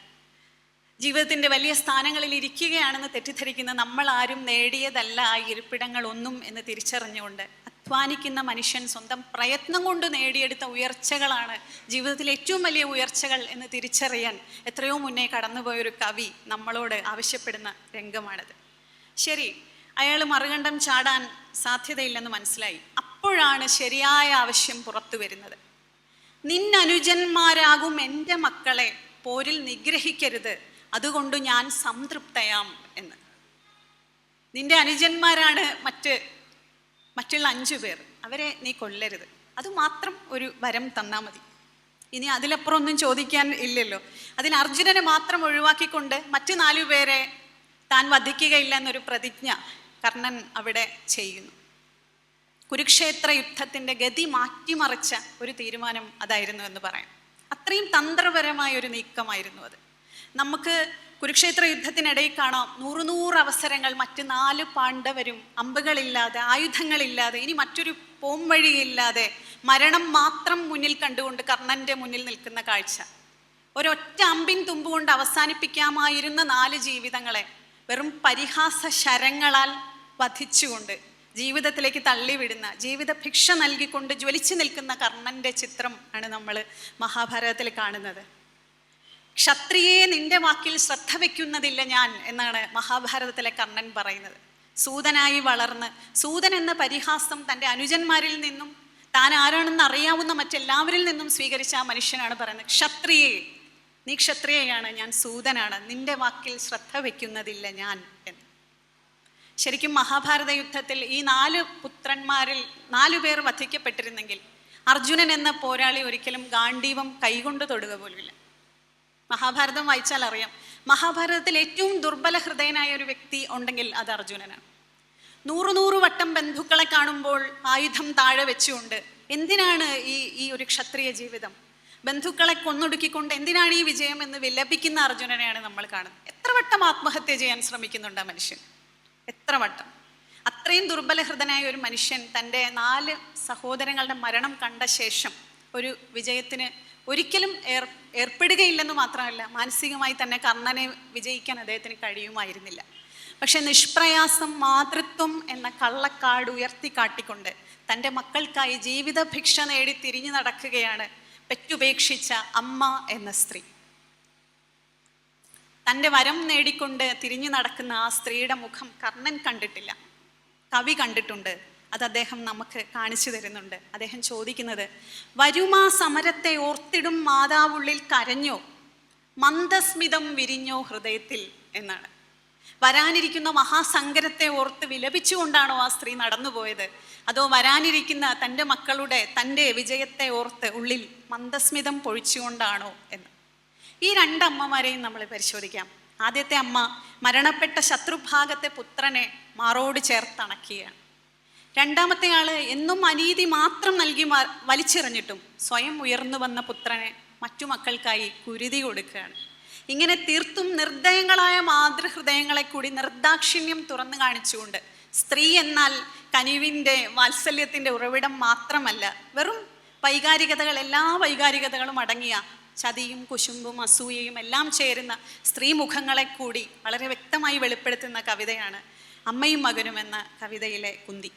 ജീവിതത്തിൻ്റെ വലിയ സ്ഥാനങ്ങളിൽ ഇരിക്കുകയാണെന്ന് തെറ്റിദ്ധരിക്കുന്ന നമ്മൾ ആരും നേടിയതല്ല ആ ഇരിപ്പിടങ്ങളൊന്നും എന്ന് തിരിച്ചറിഞ്ഞുകൊണ്ട് അധ്വാനിക്കുന്ന മനുഷ്യൻ സ്വന്തം പ്രയത്നം കൊണ്ട് നേടിയെടുത്ത ഉയർച്ചകളാണ് ജീവിതത്തിലെ ഏറ്റവും വലിയ ഉയർച്ചകൾ എന്ന് തിരിച്ചറിയാൻ എത്രയോ മുന്നേ കടന്നുപോയൊരു കവി നമ്മളോട് ആവശ്യപ്പെടുന്ന രംഗമാണിത്. ശരി, അയാൾ മറുകണ്ഠം ചാടാൻ സാധ്യതയില്ലെന്ന് മനസ്സിലായി. അപ്പോഴാണ് ശരിയായ ആവശ്യം പുറത്തു വരുന്നത്. നിന്നനുജന്മാരാകും എൻ്റെ മക്കളെ പോരിൽ നിഗ്രഹിക്കരുത്, അതുകൊണ്ട് ഞാൻ സംതൃപ്തയാം എന്ന്. നിന്റെ അനുജന്മാരാണ് മറ്റുള്ള 5 പേർ, അവരെ നീ കൊല്ലരുത്, അതുമാത്രം ഒരു വരം തന്നാൽ മതി. ഇനി അതിലപ്പുറം ഒന്നും ചോദിക്കാൻ ഇല്ലല്ലോ. അതിന് അർജുനനെ മാത്രം ഒഴിവാക്കിക്കൊണ്ട് മറ്റു 4 പേരെ താൻ വധിക്കുകയില്ല എന്നൊരു പ്രതിജ്ഞ കർണൻ അവിടെ ചെയ്യുന്നു. കുരുക്ഷേത്ര യുദ്ധത്തിൻ്റെ ഗതി മാറ്റിമറിച്ച ഒരു തീരുമാനം അതായിരുന്നു എന്ന് പറയാം. അത്രയും തന്ത്രപരമായ ഒരു നീക്കമായിരുന്നു അത്. നമുക്ക് കുരുക്ഷേത്ര യുദ്ധത്തിനിടയിൽ കാണാം 100 അവസരങ്ങൾ മറ്റ് 4 പാണ്ഡവരും അമ്പുകളില്ലാതെ, ആയുധങ്ങളില്ലാതെ, ഇനി മറ്റൊരു പോംവഴിയില്ലാതെ മരണം മാത്രം മുന്നിൽ കണ്ടുകൊണ്ട് കർണൻ്റെ മുന്നിൽ നിൽക്കുന്ന കാഴ്ച. ഒരൊറ്റ അമ്പിൻ തുമ്പുകൊണ്ട് അവസാനിപ്പിക്കാമായിരുന്ന 4 ജീവിതങ്ങളെ വെറും പരിഹാസ ശരങ്ങളാൽ വധിച്ചുകൊണ്ട് ജീവിതത്തിലേക്ക് തള്ളിവിടുന്ന, ജീവിത ഭിക്ഷ നൽകിക്കൊണ്ട് ജ്വലിച്ചു നിൽക്കുന്ന കർണൻ്റെ ചിത്രം ആണ് നമ്മൾ മഹാഭാരതത്തിൽ കാണുന്നത്. ക്ഷത്രിയെ നിന്റെ വാക്കിൽ ശ്രദ്ധ വയ്ക്കുന്നതില്ല ഞാൻ എന്നാണ് മഹാഭാരതത്തിലെ കർണൻ പറയുന്നത്. സൂതനായി വളർന്ന് സൂതൻ എന്ന പരിഹാസം തൻ്റെ അനുജന്മാരിൽ നിന്നും താൻ ആരാണെന്ന് അറിയാവുന്ന മറ്റെല്ലാവരിൽ നിന്നും സ്വീകരിച്ച ആ മനുഷ്യനാണ് പറയുന്നത്, ക്ഷത്രിയെ, നീ ക്ഷത്രിയയാണ്, ഞാൻ സൂതനാണ്, നിന്റെ വാക്കിൽ ശ്രദ്ധ വയ്ക്കുന്നതില്ല ഞാൻ എന്ന്. ശരിക്കും മഹാഭാരത യുദ്ധത്തിൽ ഈ 4 പുത്രന്മാരിൽ 4 പേർ വധിക്കപ്പെട്ടിരുന്നെങ്കിൽ അർജുനൻ എന്ന പോരാളി ഒരിക്കലും ഗാണ്ഡീവം കൈകൊണ്ട് തൊടുക പോലുമില്ല. മഹാഭാരതം വായിച്ചാൽ അറിയാം, മഹാഭാരതത്തിൽ ഏറ്റവും ദുർബല ഹൃദയനായ ഒരു വ്യക്തി ഉണ്ടെങ്കിൽ അത് അർജുനനാണ്. 100 വട്ടം ബന്ധുക്കളെ കാണുമ്പോൾ ആയുധം താഴെ വെച്ചുകൊണ്ട് എന്തിനാണ് ഈ ഒരു ക്ഷത്രിയ ജീവിതം, ബന്ധുക്കളെ കൊന്നൊടുക്കിക്കൊണ്ട് എന്തിനാണ് ഈ വിജയം എന്ന് വിലപിക്കുന്ന അർജുനനെയാണ് നമ്മൾ കാണുന്നത്. എത്ര വട്ടം ആത്മഹത്യ ചെയ്യാൻ ശ്രമിക്കുന്നുണ്ട് ആ മനുഷ്യൻ, എത്ര വട്ടം. അത്രയും ദുർബല ഹൃദയനായ ഒരു മനുഷ്യൻ തൻ്റെ 4 സഹോദരങ്ങളുടെ മരണം കണ്ട ശേഷം ഒരു വിജയത്തിന് ഒരിക്കലും ഏർപ്പെടുകയില്ലെന്ന് മാത്രമല്ല, മാനസികമായി തന്നെ കർണനെ വിജയിക്കാൻ അദ്ദേഹത്തിന് കഴിയുമായിരുന്നില്ല. പക്ഷെ നിഷ്പ്രയാസം മാതൃത്വം എന്ന കള്ളക്കാട് ഉയർത്തിക്കാട്ടിക്കൊണ്ട് തൻ്റെ മക്കൾക്കായി ജീവിത ഭിക്ഷ നേടി തിരിഞ്ഞു നടക്കുകയാണ് പെറ്റുപേക്ഷിച്ച അമ്മ എന്ന സ്ത്രീ. തൻ്റെ വരം നേടിക്കൊണ്ട് തിരിഞ്ഞു നടക്കുന്ന ആ സ്ത്രീയുടെ മുഖം കർണൻ കണ്ടിട്ടില്ല, കവി കണ്ടിട്ടുണ്ട്. അത് അദ്ദേഹം നമുക്ക് കാണിച്ചു തരുന്നുണ്ട്. അദ്ദേഹം ചോദിക്കുന്നത്, വരുമാ സമരത്തെ ഓർത്തിടും മാതാവുള്ളിൽ കരഞ്ഞോ, മന്ദസ്മിതം വിരിഞ്ഞോ ഹൃദയത്തിൽ എന്നാണ്. വരാനിരിക്കുന്ന മഹാസങ്കരത്തെ ഓർത്ത് വിലപിച്ചുകൊണ്ടാണോ ആ സ്ത്രീ നടന്നുപോയത്, അതോ വരാനിരിക്കുന്ന തൻ്റെ മക്കളുടെ തൻ്റെ വിജയത്തെ ഓർത്ത് ഉള്ളിൽ മന്ദസ്മിതം പൊഴിച്ചുകൊണ്ടാണോ എന്ന്. ഈ 2 അമ്മമാരെയും നമ്മൾ പരിശോധിക്കാം. ആദ്യത്തെ അമ്മ മരണപ്പെട്ട ശത്രുഭാഗത്തെ പുത്രനെ മാറോട് ചേർത്തണക്കുകയാണ്. രണ്ടാമത്തെ ആള് എന്നും അനീതി മാത്രം നൽകി വലിച്ചെറിഞ്ഞിട്ടും സ്വയം ഉയർന്നു വന്ന പുത്രനെ മറ്റു മക്കൾക്കായി കുരുതി കൊടുക്കുകയാണ്. ഇങ്ങനെ തീർത്തും നിർദ്ദയങ്ങളായ മാതൃഹൃദയങ്ങളെ കൂടി നിർദാക്ഷിണ്യം തുറന്നു കാണിച്ചുകൊണ്ട് സ്ത്രീ എന്നാൽ കനിവിൻ്റെ വാത്സല്യത്തിൻ്റെ ഉറവിടം മാത്രമല്ല, വെറും വൈകാരികതകൾ, എല്ലാ വൈകാരികതകളും അടങ്ങിയ ചതിയും കുശുമ്പും അസൂയയും എല്ലാം ചേരുന്ന സ്ത്രീ മുഖങ്ങളെ കൂടി വളരെ വ്യക്തമായി വെളിപ്പെടുത്തുന്ന കവിതയാണ് അമ്മയും മകനും എന്ന കവിതയിലെ കുന്തി.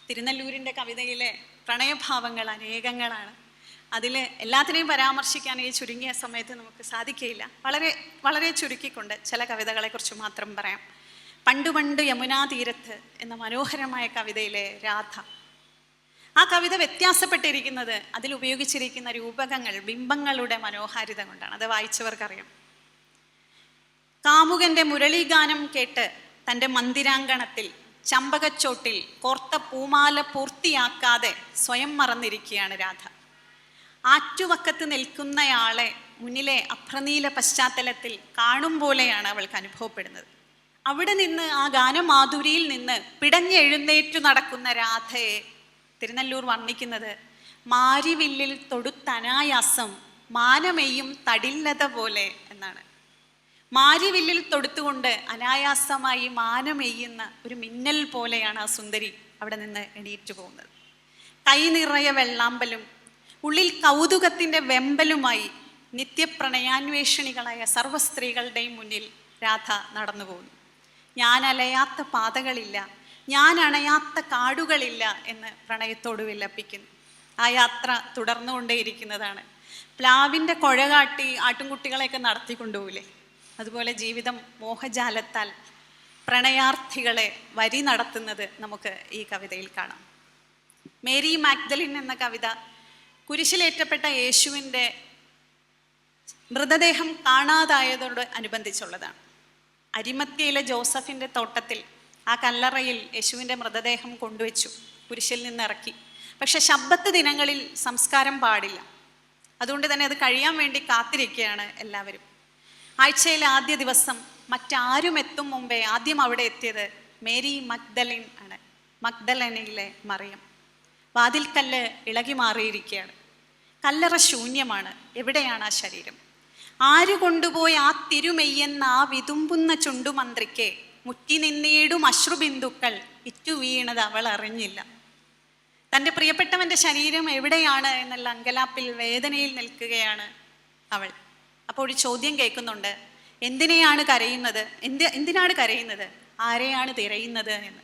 തിരുനെല്ലൂരിൻ്റെ കവിതയിലെ പ്രണയഭാവങ്ങൾ അനേകങ്ങളാണ്. അതിൽ എല്ലാത്തിനെയും പരാമർശിക്കാൻ ഈ ചുരുങ്ങിയ സമയത്ത് നമുക്ക് സാധിക്കുകയില്ല. വളരെ വളരെ ചുരുക്കിക്കൊണ്ട് ചില കവിതകളെക്കുറിച്ച് മാത്രം പറയാം. പണ്ടു പണ്ട് യമുനാ തീരത്ത് എന്ന മനോഹരമായ കവിതയിലെ രാധ. ആ കവിത വ്യത്യാസപ്പെട്ടിരിക്കുന്നത് അതിൽ ഉപയോഗിച്ചിരിക്കുന്ന രൂപകങ്ങൾ, ബിംബങ്ങളുടെ മനോഹാരിത കൊണ്ടാണ്. അത് വായിച്ചവർക്കറിയാം. കാമുകന്റെ മുരളീഗാനം കേട്ട് തൻ്റെ മന്ദിരാങ്കണത്തിൽ ചമ്പകച്ചോട്ടിൽ കോർത്ത പൂമാല പൂർത്തിയാക്കാതെ സ്വയം മറന്നിരിക്കുകയാണ് രാധ. ആറ്റുവക്കത്ത് നിൽക്കുന്നയാളെ മുന്നിലെ അപ്രനീല പശ്ചാത്തലത്തിൽ കാണും പോലെയാണ് അവൾക്ക് അനുഭവപ്പെടുന്നത്. അവിടെ നിന്ന്, ആ ഗാനമാധുരിയിൽ നിന്ന് പിടഞ്ഞെഴുന്നേറ്റു നടക്കുന്ന രാധയെ തിരുനെല്ലൂർ വർണ്ണിക്കുന്നത് മാരിവില്ലിൽ തൊടുത്തനായാസം മാനമെയ്യും തടില്ലത പോലെ എന്നാണ്. മാരിവില്ലിൽ തൊടുത്തുകൊണ്ട് അനായാസമായി മാനമെയ്യുന്ന ഒരു മിന്നൽ പോലെയാണ് ആ സുന്ദരി അവിടെ നിന്ന് എണീറ്റു പോകുന്നത്. കൈ നിറയെ വെള്ളാമ്പലും ഉള്ളിൽ കൗതുകത്തിൻ്റെ വെമ്പലുമായി നിത്യപ്രണയാന്വേഷണികളായ സർവ്വ സ്ത്രീകളുടെയും മുന്നിൽ രാധ നടന്നു പോകുന്നു. ഞാൻ അലയാത്ത പാതകളില്ല, ഞാൻ അണയാത്ത കാടുകളില്ല എന്ന് പ്രണയത്തോട് വിലപിക്കുന്നു. ആ യാത്ര തുടർന്നുകൊണ്ടേയിരിക്കുന്നതാണ്. പ്ലാവിൻ്റെ കുഴ കാട്ടി ആട്ടുംകുട്ടികളെയൊക്കെ നടത്തിക്കൊണ്ടുപോകില്ലേ, അതുപോലെ ജീവിതം മോഹജാലത്താൽ പ്രണയാർത്ഥികളെ വരി നടത്തുന്നത് നമുക്ക് ഈ കവിതയിൽ കാണാം. മേരി മാഗ്ദലിൻ എന്ന കവിത കുരിശിലേറ്റപ്പെട്ട യേശുവിൻ്റെ മൃതദേഹം കാണാതായതോട് അനുബന്ധിച്ചുള്ളതാണ്. അരിമത്യയിലെ ജോസഫിൻ്റെ തോട്ടത്തിൽ ആ കല്ലറയിൽ യേശുവിൻ്റെ മൃതദേഹം കൊണ്ടുവച്ചു, കുരിശിൽ നിന്ന് ഇറക്കി. പക്ഷെ ശബ്ബത്ത് ദിനങ്ങളിൽ സംസ്കാരം പാടില്ല. അതുകൊണ്ട് തന്നെ അത് കഴിയാൻ വേണ്ടി കാത്തിരിക്കുകയാണ് എല്ലാവരും. ആഴ്ചയിലെ ആദ്യ ദിവസം മറ്റാരും എത്തും മുമ്പേ ആദ്യം അവിടെ എത്തിയത് മേരി മഗ്ദലിൻ ആണ്, മഗ്ദലനയിലെ മറിയം. വാതിൽക്കല്ല് ഇളകി മാറിയിരിക്കുകയാണ്. കല്ലറ ശൂന്യമാണ്. എവിടെയാണ് ആ ശരീരം? ആര് കൊണ്ടുപോയി ആ തിരുമെയ്യെന്ന ആ വിതുമ്പുന്ന ചുണ്ടുമന്ത്രിക്ക് മുറ്റി നിന്നീടും അശ്രുബിന്ദുക്കൾ ഇറ്റു വീണത് അവൾ അറിഞ്ഞില്ല. തൻ്റെ പ്രിയപ്പെട്ടവൻ്റെ ശരീരം എവിടെയാണ് എന്നുള്ള അങ്കലാപ്പിൽ വേദനയിൽ നിൽക്കുകയാണ് അവൾ. അപ്പോൾ ഒരു ചോദ്യം കേൾക്കുന്നുണ്ട്, എന്തിനെയാണ് കരയുന്നത്, എന്തിനാണ് കരയുന്നത്, ആരെയാണ് തിരയുന്നത് എന്ന്.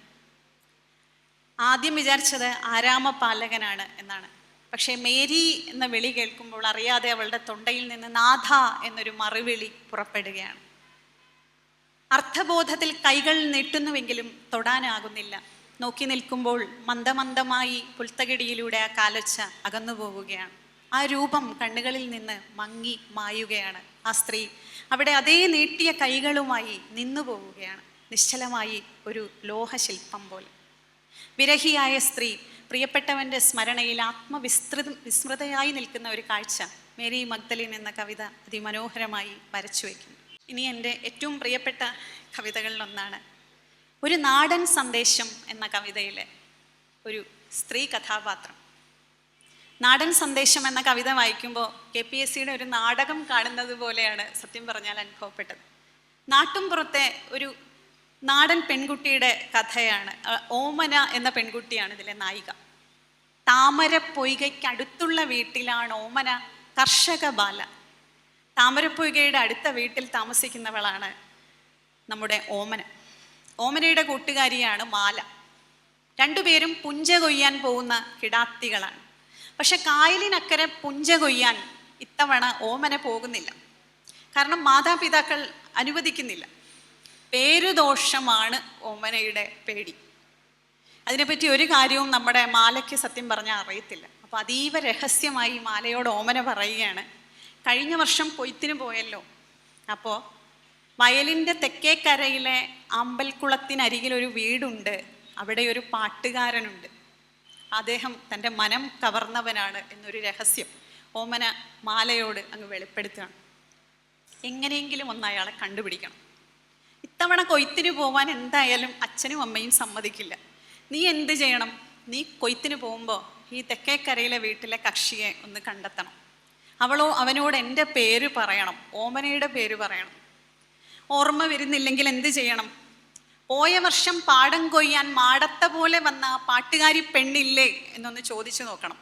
ആദ്യം വിചാരിച്ചത് ആരാമപാലകനാണ് എന്നാണ്. പക്ഷേ മേരി എന്ന വിളി കേൾക്കുമ്പോൾ അറിയാതെ അവളുടെ തൊണ്ടയിൽ നിന്ന് നാഥ എന്നൊരു മറുവിളി പുറപ്പെടുകയാണ്. അർത്ഥബോധത്തിൽ കൈകൾ നീട്ടുന്നുവെങ്കിലും തൊടാനാകുന്നില്ല. നോക്കി നിൽക്കുമ്പോൾ മന്ദമന്ദമായി പുൽത്തകിടിയിലൂടെ ആ കാലൊച്ച അകന്നു പോവുകയാണ്. ആ രൂപം കണ്ണുകളിൽ നിന്ന് മങ്ങി മായുകയാണ്. ആ സ്ത്രീ അവിടെ അതേ നീട്ടിയ കൈകളുമായി നിന്നു പോവുകയാണ്. നിശ്ചലമായി ഒരു ലോഹശില്പം പോലെ. വിരഹിയായ സ്ത്രീ പ്രിയപ്പെട്ടവൻ്റെ സ്മരണയിൽ വിസ്മൃതയായി നിൽക്കുന്ന ഒരു കാഴ്ച മേരി മഗ്ദലിൻ എന്ന കവിത അതിമനോഹരമായി വരച്ചു വയ്ക്കുന്നു. ഇനി എൻ്റെ ഏറ്റവും പ്രിയപ്പെട്ട കവിതകളിലൊന്നാണ് ഒരു നാടൻ സന്ദേശം എന്ന കവിതയിലെ ഒരു സ്ത്രീ കഥാപാത്രം. നാടൻ സന്ദേശം എന്ന കവിത വായിക്കുമ്പോൾ KPSCയുടെ ഒരു നാടകം കാണുന്നത് പോലെയാണ് സത്യം പറഞ്ഞാൽ അനുഭവപ്പെട്ടത്. നാട്ടുംപുറത്തെ ഒരു നാടൻ പെൺകുട്ടിയുടെ കഥയാണ്. ഓമന എന്ന പെൺകുട്ടിയാണ് ഇതിലെ നായിക. താമരപ്പൊയ്കയ്ക്കടുത്തുള്ള വീട്ടിലാണ് ഓമന കർഷക ബാല. താമരപ്പൊയ്കയുടെ അടുത്ത വീട്ടിൽ താമസിക്കുന്നവളാണ് നമ്മുടെ ഓമന. ഓമനയുടെ കൂട്ടുകാരിയാണ് മാല. രണ്ടുപേരും പുഞ്ച കൊയ്യാൻ പോകുന്ന കിടാത്തികളാണ്. പക്ഷെ കായലിനക്കരെ പുഞ്ച കൊയ്യാൻ ഇത്തവണ ഓമന പോകുന്നില്ല. കാരണം മാതാപിതാക്കൾ അനുവദിക്കുന്നില്ല. പേരുദോഷമാണ് ഓമനയുടെ പേടി. അതിനെപ്പറ്റി ഒരു കാര്യവും നമ്മുടെ മാലയ്ക്ക് സത്യം പറഞ്ഞാൽ അറിയത്തില്ല. അപ്പോൾ അതീവ രഹസ്യമായി മാലയോട് ഓമന പറയുകയാണ്, കഴിഞ്ഞ വർഷം കൊയ്ത്തിന് പോയല്ലോ, അപ്പോൾ വയലിൻ്റെ തെക്കേക്കരയിലെ അമ്പൽക്കുളത്തിനരികിലൊരു വീടുണ്ട്, അവിടെ ഒരു പാട്ടുകാരനുണ്ട്, അദ്ദേഹം തൻ്റെ മനം കവർന്നവനാണ് എന്നൊരു രഹസ്യം ഓമന മാലയോട് അങ്ങ് വെളിപ്പെടുത്തുകയാണ്. എങ്ങനെയെങ്കിലും ഒന്ന് അയാളെ കണ്ടുപിടിക്കണം. ഇത്തവണ കൊയ്ത്തിന് പോവാൻ എന്തായാലും അച്ഛനും അമ്മയും സമ്മതിക്കില്ല. നീ എന്ത് ചെയ്യണം? നീ കൊയ്ത്തിന് പോകുമ്പോൾ ഈ തെക്കേക്കരയിലെ വീട്ടിലെ കക്ഷിയെ ഒന്ന് കണ്ടെത്തണം. അവനോട് എൻ്റെ പേര് പറയണം, ഓമനയുടെ പേര് പറയണം. ഓർമ്മ വരുന്നില്ലെങ്കിൽ എന്ത് ചെയ്യണം? പോയ വർഷം പാടം കൊയ്യാൻ മാടത്ത പോലെ വന്ന ആ പാട്ടുകാരി പെണ്ണില്ലേ എന്നൊന്ന് ചോദിച്ചു നോക്കണം.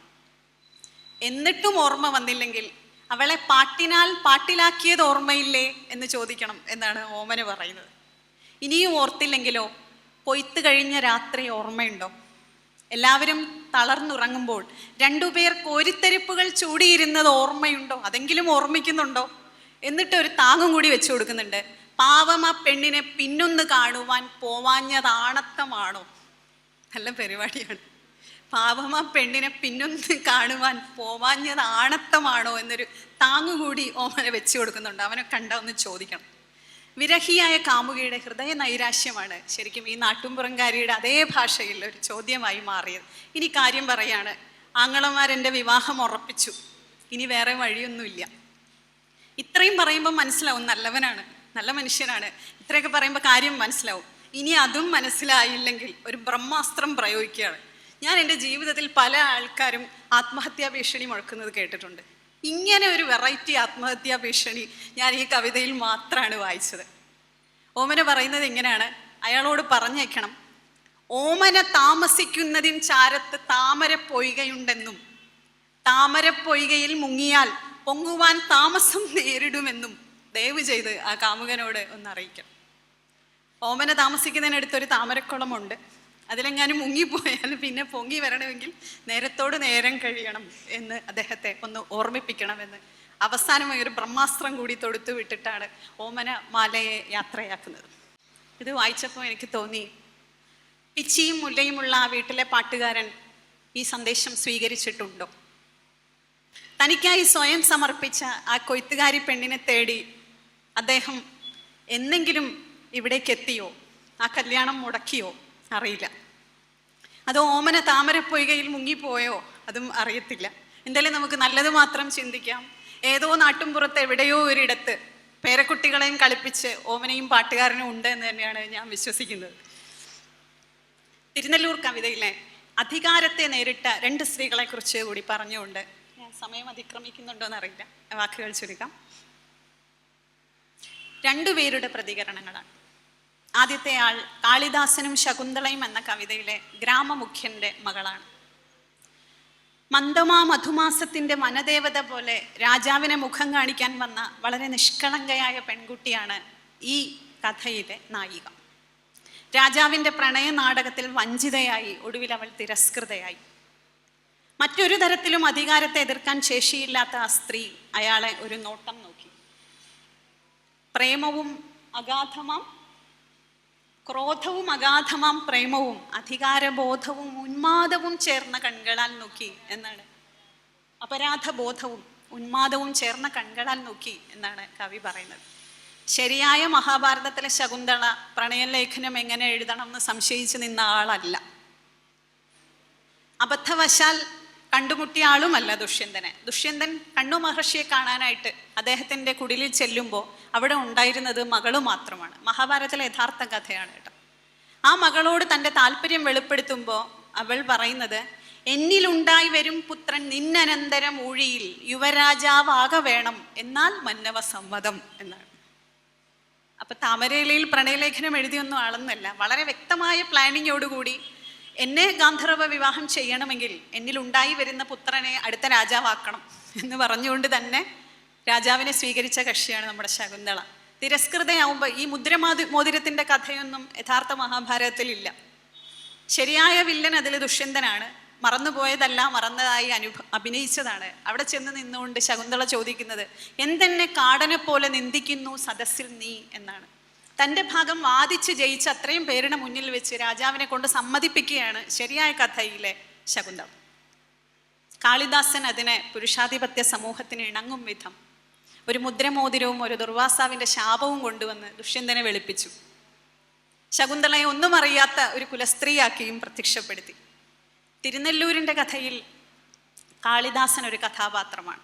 എന്നിട്ടും ഓർമ്മ വന്നില്ലെങ്കിൽ അവളെ പാട്ടിനാൽ പാട്ടിലാക്കിയത് ഓർമ്മയില്ലേ എന്ന് ചോദിക്കണം എന്നാണ് ഓമന പറയുന്നത്. ഇനിയും ഓർത്തില്ലെങ്കിലോ, കൊയ്ത്ത് കഴിഞ്ഞ രാത്രി ഓർമ്മയുണ്ടോ? എല്ലാവരും തളർന്നുറങ്ങുമ്പോൾ രണ്ടുപേർ കോരിത്തെരിപ്പുകൾ ചൂടിയിരുന്നത് ഓർമ്മയുണ്ടോ? അതെങ്കിലും ഓർമ്മിക്കുന്നുണ്ടോ? എന്നിട്ട് ഒരു താങ്ങും കൂടി വെച്ചു കൊടുക്കുന്നുണ്ട്. പാവം ആ പെണ്ണിനെ പിന്നൊന്ന് കാണുവാൻ പോവാഞ്ഞതാണത്തമാണോ? നല്ല പരിപാടിയാണ്. പാവം ആ പെണ്ണിനെ പിന്നൊന്ന് കാണുവാൻ പോവാഞ്ഞതാണത്തമാണോ എന്നൊരു താങ്ങുകൂടി ഓമന വെച്ചു കൊടുക്കുന്നുണ്ട്. അവനെ കണ്ട ഒന്ന് ചോദിക്കണം. വിരഹിയായ കാമുകിയുടെ ഹൃദയ നൈരാശ്യമാണ് ശരിക്കും ഈ നാട്ടുംപുറംകാരിയുടെ അതേ ഭാഷയിൽ ഒരു ചോദ്യമായി മാറിയത്. ഇനി കാര്യം പറയാണ്, ആങ്ങളമാരെൻ്റെ വിവാഹം ഉറപ്പിച്ചു, ഇനി വേറെ വഴിയൊന്നുമില്ല. ഇത്രയും പറയുമ്പോൾ മനസ്സിലാവും നല്ലവനാണ്, നല്ല മനുഷ്യനാണ്. ഇത്രയൊക്കെ പറയുമ്പോൾ കാര്യം മനസ്സിലാവും. ഇനി അതും മനസ്സിലായില്ലെങ്കിൽ ഒരു ബ്രഹ്മാസ്ത്രം പ്രയോഗിക്കുകയാണ്. ഞാൻ എൻ്റെ ജീവിതത്തിൽ പല ആൾക്കാരും ആത്മഹത്യാ ഭീഷണി മുഴക്കുന്നത് കേട്ടിട്ടുണ്ട്. ഇങ്ങനെ ഒരു വെറൈറ്റി ആത്മഹത്യാ ഭീഷണി ഞാൻ ഈ കവിതയിൽ മാത്രമാണ് വായിച്ചത്. ഓമന പറയുന്നത് ഇങ്ങനെയാണ്, അയാളോട് പറഞ്ഞേക്കണം, ഓമന താമസിക്കുന്നതിൻ ചാരത്ത് താമര പൊയ്കയുണ്ടെന്നും താമര പൊയ്കയിൽ മുങ്ങിയാൽ പൊങ്ങുവാൻ താമസം നേരിടുമെന്നും ദയവ് ചെയ്ത് ആ കാമുകനോട് ഒന്ന് അറിയിക്കണം. ഓമന താമസിക്കുന്നതിനടുത്തൊരു താമരക്കുളമുണ്ട്. അതിലെങ്ങാനും മുങ്ങിപ്പോയാൽ പിന്നെ പൊങ്ങി വരണമെങ്കിൽ നേരത്തോട് നേരം കഴിയണം എന്ന് അദ്ദേഹത്തെ ഒന്ന് ഓർമ്മിപ്പിക്കണമെന്ന് അവസാനമായി ഒരു ബ്രഹ്മാസ്ത്രം കൂടി തൊടുത്തു വിട്ടിട്ടാണ് ഓമന മാലയെ യാത്രയാക്കുന്നത്. ഇത് വായിച്ചപ്പോൾ എനിക്ക് തോന്നി, പിച്ചിയും മുല്ലയുമുള്ള ആ വീട്ടിലെ പാട്ടുകാരൻ ഈ സന്ദേശം സ്വീകരിച്ചിട്ടുണ്ടോ? തനിക്കായി സ്വയം സമർപ്പിച്ച ആ കൊയ്ത്തുകാരി പെണ്ണിനെ തേടി അദ്ദേഹം എന്നെങ്കിലും ഇവിടേക്ക് എത്തിയോ? ആ കല്യാണം മുടക്കിയോ? അറിയില്ല. അതോ ഓമന താമരപ്പൊയ്കയിൽ മുങ്ങിപ്പോയോ? അതും അറിയത്തില്ല. എന്തായാലും നമുക്ക് നല്ലത് മാത്രം ചിന്തിക്കാം. ഏതോ നാട്ടുംപുറത്ത് എവിടെയോ ഒരിടത്ത് പേരക്കുട്ടികളെയും കളിപ്പിച്ച് ഓമനയും പാട്ടുകാരനും ഉണ്ട് എന്ന് തന്നെയാണ് ഞാൻ വിശ്വസിക്കുന്നത്. തിരുനെല്ലൂർ കവിതയിലെ അധികാരത്തെ നേരിട്ട രണ്ട് സ്ത്രീകളെ കുറിച്ച് കൂടി പറഞ്ഞുകൊണ്ട്, ഞാൻ സമയം അതിക്രമിക്കുന്നുണ്ടോയെന്ന് അറിയില്ല, വാക്കുകൾ ചുരുക്കാം. രണ്ടുപേരുടെ പ്രതികരണങ്ങളാണ്. ആദ്യത്തെ ആൾ കാളിദാസനും ശകുന്തളയും എന്ന കവിതയിലെ ഗ്രാമമുഖ്യന്റെ മകളാണ്. മന്ദമാ മധുമാസത്തിൻ്റെ വനദേവത പോലെ രാജാവിനെ മുഖം കാണിക്കാൻ വന്ന വളരെ നിഷ്കളങ്കയായ പെൺകുട്ടിയാണ് ഈ കഥയിലെ നായിക. രാജാവിൻ്റെ പ്രണയ നാടകത്തിൽ വഞ്ചിതയായി ഒടുവിൽ അവൾ തിരസ്കൃതയായി. മറ്റൊരു തരത്തിലും അധികാരത്തെ എതിർക്കാൻ ശേഷിയില്ലാത്ത ആ സ്ത്രീ അയാളെ ഒരു നോട്ടം നോക്കി. പ്രേമവും അഗാധമാം ക്രോധവും അഗാധമാം പ്രേമവും അധികാരബോധവും ഉന്മാദവും ചേർന്ന കൺകളാൽ നോക്കി എന്നാണ്, അപരാധബോധവും ഉന്മാദവും ചേർന്ന കൺകളാൽ നോക്കി എന്നാണ് കവി പറയുന്നത്. ശരിയായ മഹാഭാരതത്തിലെ ശകുന്തള പ്രണയലേഖനം എങ്ങനെ എഴുതണം എന്ന് സംശയിച്ച് നിന്ന ആളല്ല. അബദ്ധവശാൽ കണ്ടുമുട്ടിയ ആളുമല്ല ദുഷ്യന്തനെ. ദുഷ്യന്തൻ കണ്ണു മഹർഷിയെ കാണാനായിട്ട് അദ്ദേഹത്തിൻ്റെ കുടിലിൽ ചെല്ലുമ്പോൾ അവിടെ ഉണ്ടായിരുന്നത് മകള് മാത്രമാണ്. മഹാഭാരതത്തിലെ യഥാർത്ഥ കഥയാണ് കേട്ടോ. ആ മകളോട് തൻ്റെ താല്പര്യം വെളിപ്പെടുത്തുമ്പോൾ അവൾ പറയുന്നത്, എന്നിലുണ്ടായി വരും പുത്രൻ നിന്നനന്തരം ഊഴിയിൽ യുവരാജാവാക വേണം, എന്നാൽ മന്നവ സമ്മതം എന്നാണ്. അപ്പൊ താമരയിലയിൽ പ്രണയലേഖനം എഴുതിയൊന്നും ആളെന്നല്ല, വളരെ വ്യക്തമായ പ്ലാനിങ്ങോടുകൂടി എന്നെ ഗാന്ധർവ വിവാഹം ചെയ്യണമെങ്കിൽ എന്നിലുണ്ടായി വരുന്ന പുത്രനെ അടുത്ത രാജാവാക്കണം എന്ന് പറഞ്ഞുകൊണ്ട് തന്നെ രാജാവിനെ സ്വീകരിച്ച കക്ഷിയാണ് നമ്മുടെ ശകുന്തള. തിരസ്കൃതയാവുമ്പോൾ ഈ മോതിരത്തിന്റെ കഥയൊന്നും യഥാർത്ഥ മഹാഭാരതത്തിലില്ല. ശരിയായ വില്ലൻ അതിൽ ദുഷ്യന്തനാണ്. മറന്നുപോയതല്ല, മറന്നതായി അഭിനയിച്ചതാണ്. അവിടെ ചെന്ന് നിന്നുകൊണ്ട് ശകുന്തള ചോദിക്കുന്നത്, എന്തെന്നെ കാടനെ പോലെ നിന്ദിക്കുന്നു സദസ്സിൽ നീ എന്നാണ്. തൻ്റെ ഭാഗം വാദിച്ച് ജയിച്ച് അത്രയും പേരുടെ മുന്നിൽ വെച്ച് രാജാവിനെ കൊണ്ട് സമ്മതിപ്പിക്കുകയാണ് ശരിയായ കഥയിലെ ശകുന്തള. കാളിദാസൻ അതിനെ പുരുഷാധിപത്യ സമൂഹത്തിന് ഇണങ്ങും വിധം ഒരു മുദ്രമോതിരവും ഒരു ദുർവാസാവിൻ്റെ ശാപവും കൊണ്ടുവന്ന് ദുഷ്യന്തനെ വെളുപ്പിച്ചു. ശകുന്തളയെ ഒന്നും അറിയാത്ത ഒരു കുലസ്ത്രീയാക്കിയും പ്രത്യക്ഷപ്പെടുത്തി. തിരുനെല്ലൂരിൻ്റെ കഥയിൽ കാളിദാസൻ ഒരു കഥാപാത്രമാണ്.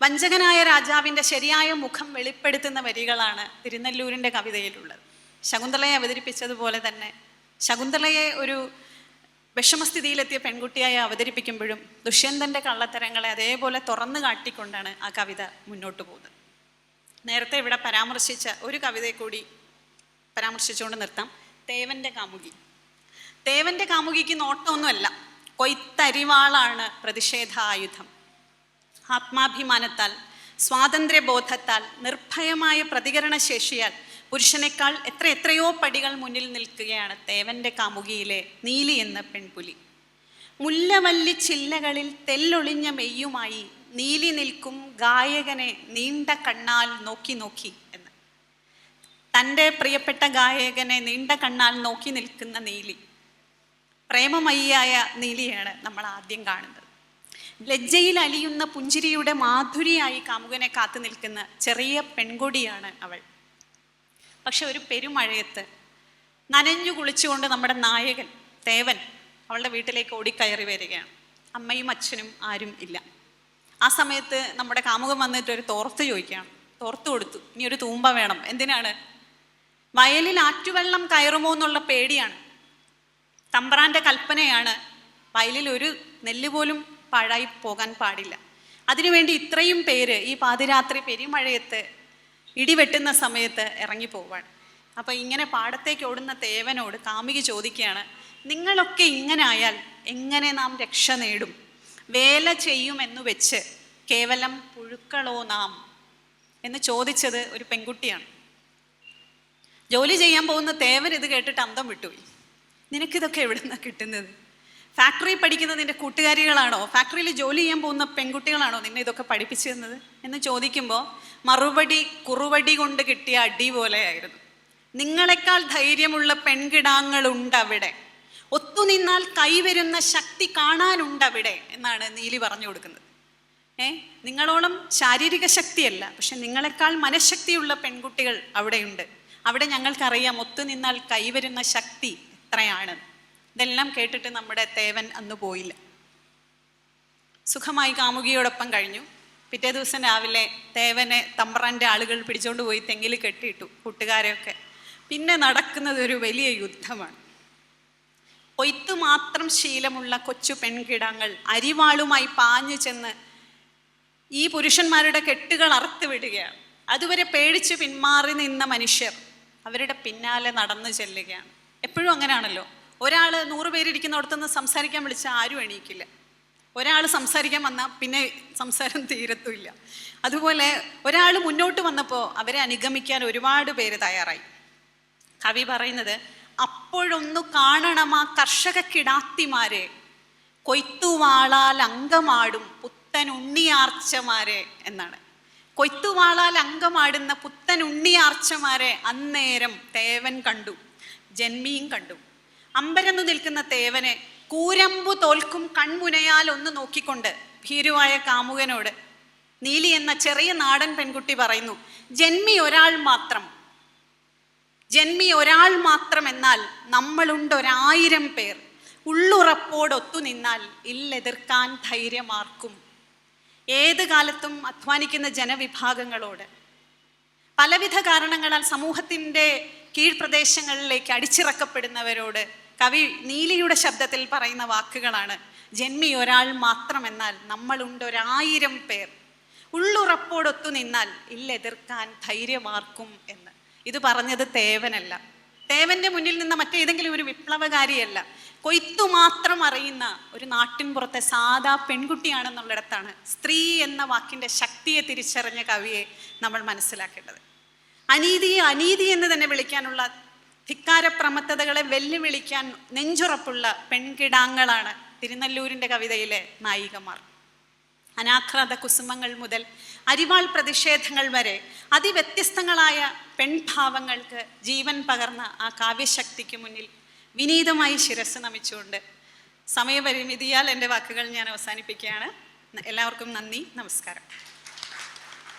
വഞ്ചകനായ രാജാവിൻ്റെ ശരിയായ മുഖം വെളിപ്പെടുത്തുന്ന വരികളാണ് തിരുനെല്ലൂരിൻ്റെ കവിതയിലുള്ളത്. ശകുന്തളയെ അവതരിപ്പിച്ചതുപോലെ തന്നെ ശകുന്തളയെ ഒരു വിഷമസ്ഥിതിയിലെത്തിയ പെൺകുട്ടിയായി അവതരിപ്പിക്കുമ്പോഴും ദുഷ്യന്തൻ്റെ കള്ളത്തരങ്ങളെ അതേപോലെ തുറന്നു കാട്ടിക്കൊണ്ടാണ് ആ കവിത മുന്നോട്ട് പോകുന്നത്. നേരത്തെ ഇവിടെ പരാമർശിച്ച ഒരു കവിതയെ കൂടി പരാമർശിച്ചുകൊണ്ട് നിർത്താം. തേവൻ്റെ കാമുകി. തേവൻ്റെ കാമുകിക്ക് നോട്ടമൊന്നുമല്ല, കൊയ്ത്തരിവാളാണ് പ്രതിഷേധായുധം. ആത്മാഭിമാനത്താൽ, സ്വാതന്ത്ര്യബോധത്താൽ, നിർഭയമായ പ്രതികരണശേഷിയാൽ പുരുഷനേക്കാൾ എത്രയോ പടികൾ മുന്നിൽ നിൽക്കുകയാണ് തേവൻ്റെ കാമുകിയിലെ നീലി എന്ന പെൺപുലി. മുല്ലവല്ലി ചില്ലകളിൽ തെല്ലൊളിഞ്ഞ മെയ്യുമായി നീലി നിൽക്കും ഗായകനെ നീണ്ട കണ്ണാൽ നോക്കി നോക്കി എന്ന്. തൻ്റെ പ്രിയപ്പെട്ട ഗായകനെ നീണ്ട കണ്ണാൽ നോക്കി നിൽക്കുന്ന നീലി, പ്രേമമയിയായ നീലിയാണ് നമ്മൾ ആദ്യം കാണുന്നത്. ലജ്ജയിൽ അലിയുന്ന പുഞ്ചിരിയുടെ മാധുരിയായി കാമുകനെ കാത്തു നിൽക്കുന്ന ചെറിയ പെൺകൊടിയാണ് അവൾ. പക്ഷെ ഒരു പെരുമഴയത്ത് നനഞ്ഞു കുളിച്ചുകൊണ്ട് നമ്മുടെ നായകൻ തേവൻ അവളുടെ വീട്ടിലേക്ക് ഓടിക്കയറി വരികയാണ്. അമ്മയും അച്ഛനും ആരും ഇല്ല. ആ സമയത്ത് നമ്മുടെ കാമുകൻ വന്നിട്ട് ഒരു തോർത്ത് ചോദിക്കുകയാണ്. തോർത്ത് കൊടുത്തു. ഇനി ഒരു തൂമ്പ വേണം. എന്തിനാണ്? വയലിൽ ആറ്റുവെള്ളം കയറുമോ എന്നുള്ള പേടിയാണ്. തമ്പ്രാൻ്റെ കൽപ്പനയാണ്, വയലിൽ ഒരു നെല്ല് പോലും പാഴായി പോകാൻ പാടില്ല. അതിനുവേണ്ടി ഇത്രയും പേര് ഈ പാതിരാത്രി പെരുമഴയത്ത് ഇടിവെട്ടുന്ന സമയത്ത് ഇറങ്ങിപ്പോവാണ്. അപ്പം ഇങ്ങനെ പാടത്തേക്ക് ഓടുന്ന തേവനോട് കാമുകി ചോദിക്കുകയാണ്, നിങ്ങളൊക്കെ ഇങ്ങനെ ആയാൽ എങ്ങനെ നാം രക്ഷ നേടും? വേല ചെയ്യുമെന്ന് വെച്ച് കേവലം പുഴുക്കളോ നാം എന്ന് ചോദിച്ചത് ഒരു പെൺകുട്ടിയാണ്. ജോലി ചെയ്യാൻ പോകുന്ന തേവൻ ഇത് കേട്ടിട്ട് അന്തം വിട്ടുപോയി. നിനക്കിതൊക്കെ എവിടെ നിന്നാണ് കിട്ടുന്നത്? ഫാക്ടറി പഠിക്കുന്ന നിന്റെ കൂട്ടുകാരികളാണോ? ഫാക്ടറിയിൽ ജോലി ചെയ്യാൻ പോകുന്ന പെൺകുട്ടികളാണോ നിന്നെ ഇതൊക്കെ പഠിപ്പിച്ചു തന്നത് എന്ന് ചോദിക്കുമ്പോൾ മറുപടി കുറുവടി കൊണ്ട് കിട്ടിയ അടി പോലെയായിരുന്നു. നിങ്ങളെക്കാൾ ധൈര്യമുള്ള പെൺകിടാങ്ങളുണ്ട് അവിടെ, ഒത്തുനിന്നാൽ കൈവരുന്ന ശക്തി കാണാനുണ്ടവിടെ എന്നാണ് നീലി പറഞ്ഞു കൊടുക്കുന്നത്. നിങ്ങളോളം ശാരീരിക ശക്തിയല്ല, പക്ഷെ നിങ്ങളെക്കാൾ മനഃശക്തിയുള്ള പെൺകുട്ടികൾ അവിടെയുണ്ട്. അവിടെ ഞങ്ങൾക്കറിയാം ഒത്തുനിന്നാൽ കൈവരുന്ന ശക്തി എത്രയാണ്. ഇതെല്ലാം കേട്ടിട്ട് നമ്മുടെ തേവൻ അന്ന് പോയില്ല. സുഖമായി കാമുകിയോടൊപ്പം കഴിഞ്ഞു. പിറ്റേ ദിവസം രാവിലെ തേവനെ തമ്പ്രാൻ്റെ ആളുകൾ പിടിച്ചുകൊണ്ട് പോയി തെങ്ങിൽ കെട്ടിയിട്ടു, കൂട്ടുകാരെയൊക്കെ. പിന്നെ നടക്കുന്നത് ഒരു വലിയ യുദ്ധമാണ്. കൊയ്ത്തു മാത്രം ശീലമുള്ള കൊച്ചു പെൺകിടാങ്ങൾ അരിവാളുമായി പാഞ്ഞു ചെന്ന് ഈ പുരുഷന്മാരുടെ കെട്ടുകൾ അറുത്ത് വിടുകയാണ്. അതുവരെ പേടിച്ച് പിന്മാറി നിന്ന മനുഷ്യർ അവരുടെ പിന്നാലെ നടന്നു ചെല്ലുകയാണ്. എപ്പോഴും അങ്ങനെയാണല്ലോ, ഒരാൾ 100 പേരിരിക്കുന്നിടത്തുനിന്ന് സംസാരിക്കാൻ വിളിച്ചാൽ ആരും എണീക്കില്ല. ഒരാൾ സംസാരിക്കാൻ വന്നാൽ പിന്നെ സംസാരം തീരത്തുമില്ല. അതുപോലെ ഒരാൾ മുന്നോട്ട് വന്നപ്പോൾ അവരെ അനുഗമിക്കാൻ ഒരുപാട് പേര് തയ്യാറായി. കവി പറയുന്നത്, അപ്പോഴൊന്നു കാണണം ആ കർഷക കിടാത്തിമാരെ, കൊയ്ത്തുവാളാൽ അങ്കമാടും പുത്തൻ ഉണ്ണിയാർച്ചമാരെ എന്നാണ്. കൊയ്ത്തുവാളാൽ അങ്കമാടുന്ന പുത്തൻ ഉണ്ണിയാർച്ചമാരെ അന്നേരം തേവൻ കണ്ടു, ജന്മിയും കണ്ടു. അമ്പരന്നു നിൽക്കുന്ന തേവനെ കൂരമ്പു തോൽക്കും കൺമുനയാൽ ഒന്ന് നോക്കിക്കൊണ്ട് ഭീരുവായ കാമുകനോട് നീലി എന്ന ചെറിയ നാടൻ പെൺകുട്ടി പറയുന്നു, ജന്മി ഒരാൾ മാത്രം എന്നാൽ നമ്മളുണ്ട് 1000 പേർ. ഉള്ളുറപ്പോടൊത്തു നിന്നാൽ ഇല്ലെതിർക്കാൻ ധൈര്യമാർക്കും. ഏത് കാലത്തും അധ്വാനിക്കുന്ന ജനവിഭാഗങ്ങളോട് പലവിധ കാരണങ്ങളാൽ സമൂഹത്തിൻ്റെ കീഴ്പ്രദേശങ്ങളിലേക്ക് അടിച്ചിറക്കപ്പെടുന്നവരോട് കവി നീലിയുടെ ശബ്ദത്തിൽ പറയുന്ന വാക്കുകളാണ്, ജന്മി ഒരാൾ മാത്രം എന്നാൽ നമ്മളുണ്ട് 1000 പേർ. ഉള്ളുറപ്പോടൊത്തു നിന്നാൽ ഇല്ലെതിർക്കാൻ ധൈര്യമാർക്കും എന്ന്. ഇത് പറഞ്ഞത് തേവനല്ല, തേവന്റെ മുന്നിൽ നിന്ന മറ്റേതെങ്കിലും ഒരു വിപ്ലവകാരിയല്ല, കൊയ്ത്തു മാത്രം അറിയുന്ന ഒരു നാട്ടിൻപുറത്തെ സാധാ പെൺകുട്ടിയാണെന്നുള്ളിടത്താണ് സ്ത്രീ എന്ന വാക്കിൻ്റെ ശക്തിയെ തിരിച്ചറിഞ്ഞ കവിയെ നമ്മൾ മനസ്സിലാക്കേണ്ടത്. അനീതിയെ അനീതി എന്ന് തന്നെ വിളിക്കാനുള്ള ധിക്കാരപ്രമത്തതകളെ വെല്ലുവിളിക്കാൻ നെഞ്ചുറപ്പുള്ള പെൺകിടാങ്ങളാണ് തിരുനെല്ലൂരിൻ്റെ കവിതയിലെ നായികമാർ. അനാഘ്രാത കുസുമങ്ങൾ മുതൽ അരിവാൾ പ്രതിഷേധങ്ങൾ വരെ അതിവ്യത്യസ്തങ്ങളായ പെൺഭാവങ്ങൾക്ക് ജീവൻ പകർന്ന ആ കാവ്യശക്തിക്ക് മുന്നിൽ വിനീതമായി ശിരസ് നമിച്ചുകൊണ്ട് സമയപരിമിതിയാൽ എൻ്റെ വാക്കുകൾ ഞാൻ അവസാനിപ്പിക്കുകയാണ്. എല്ലാവർക്കും നന്ദി, നമസ്കാരം.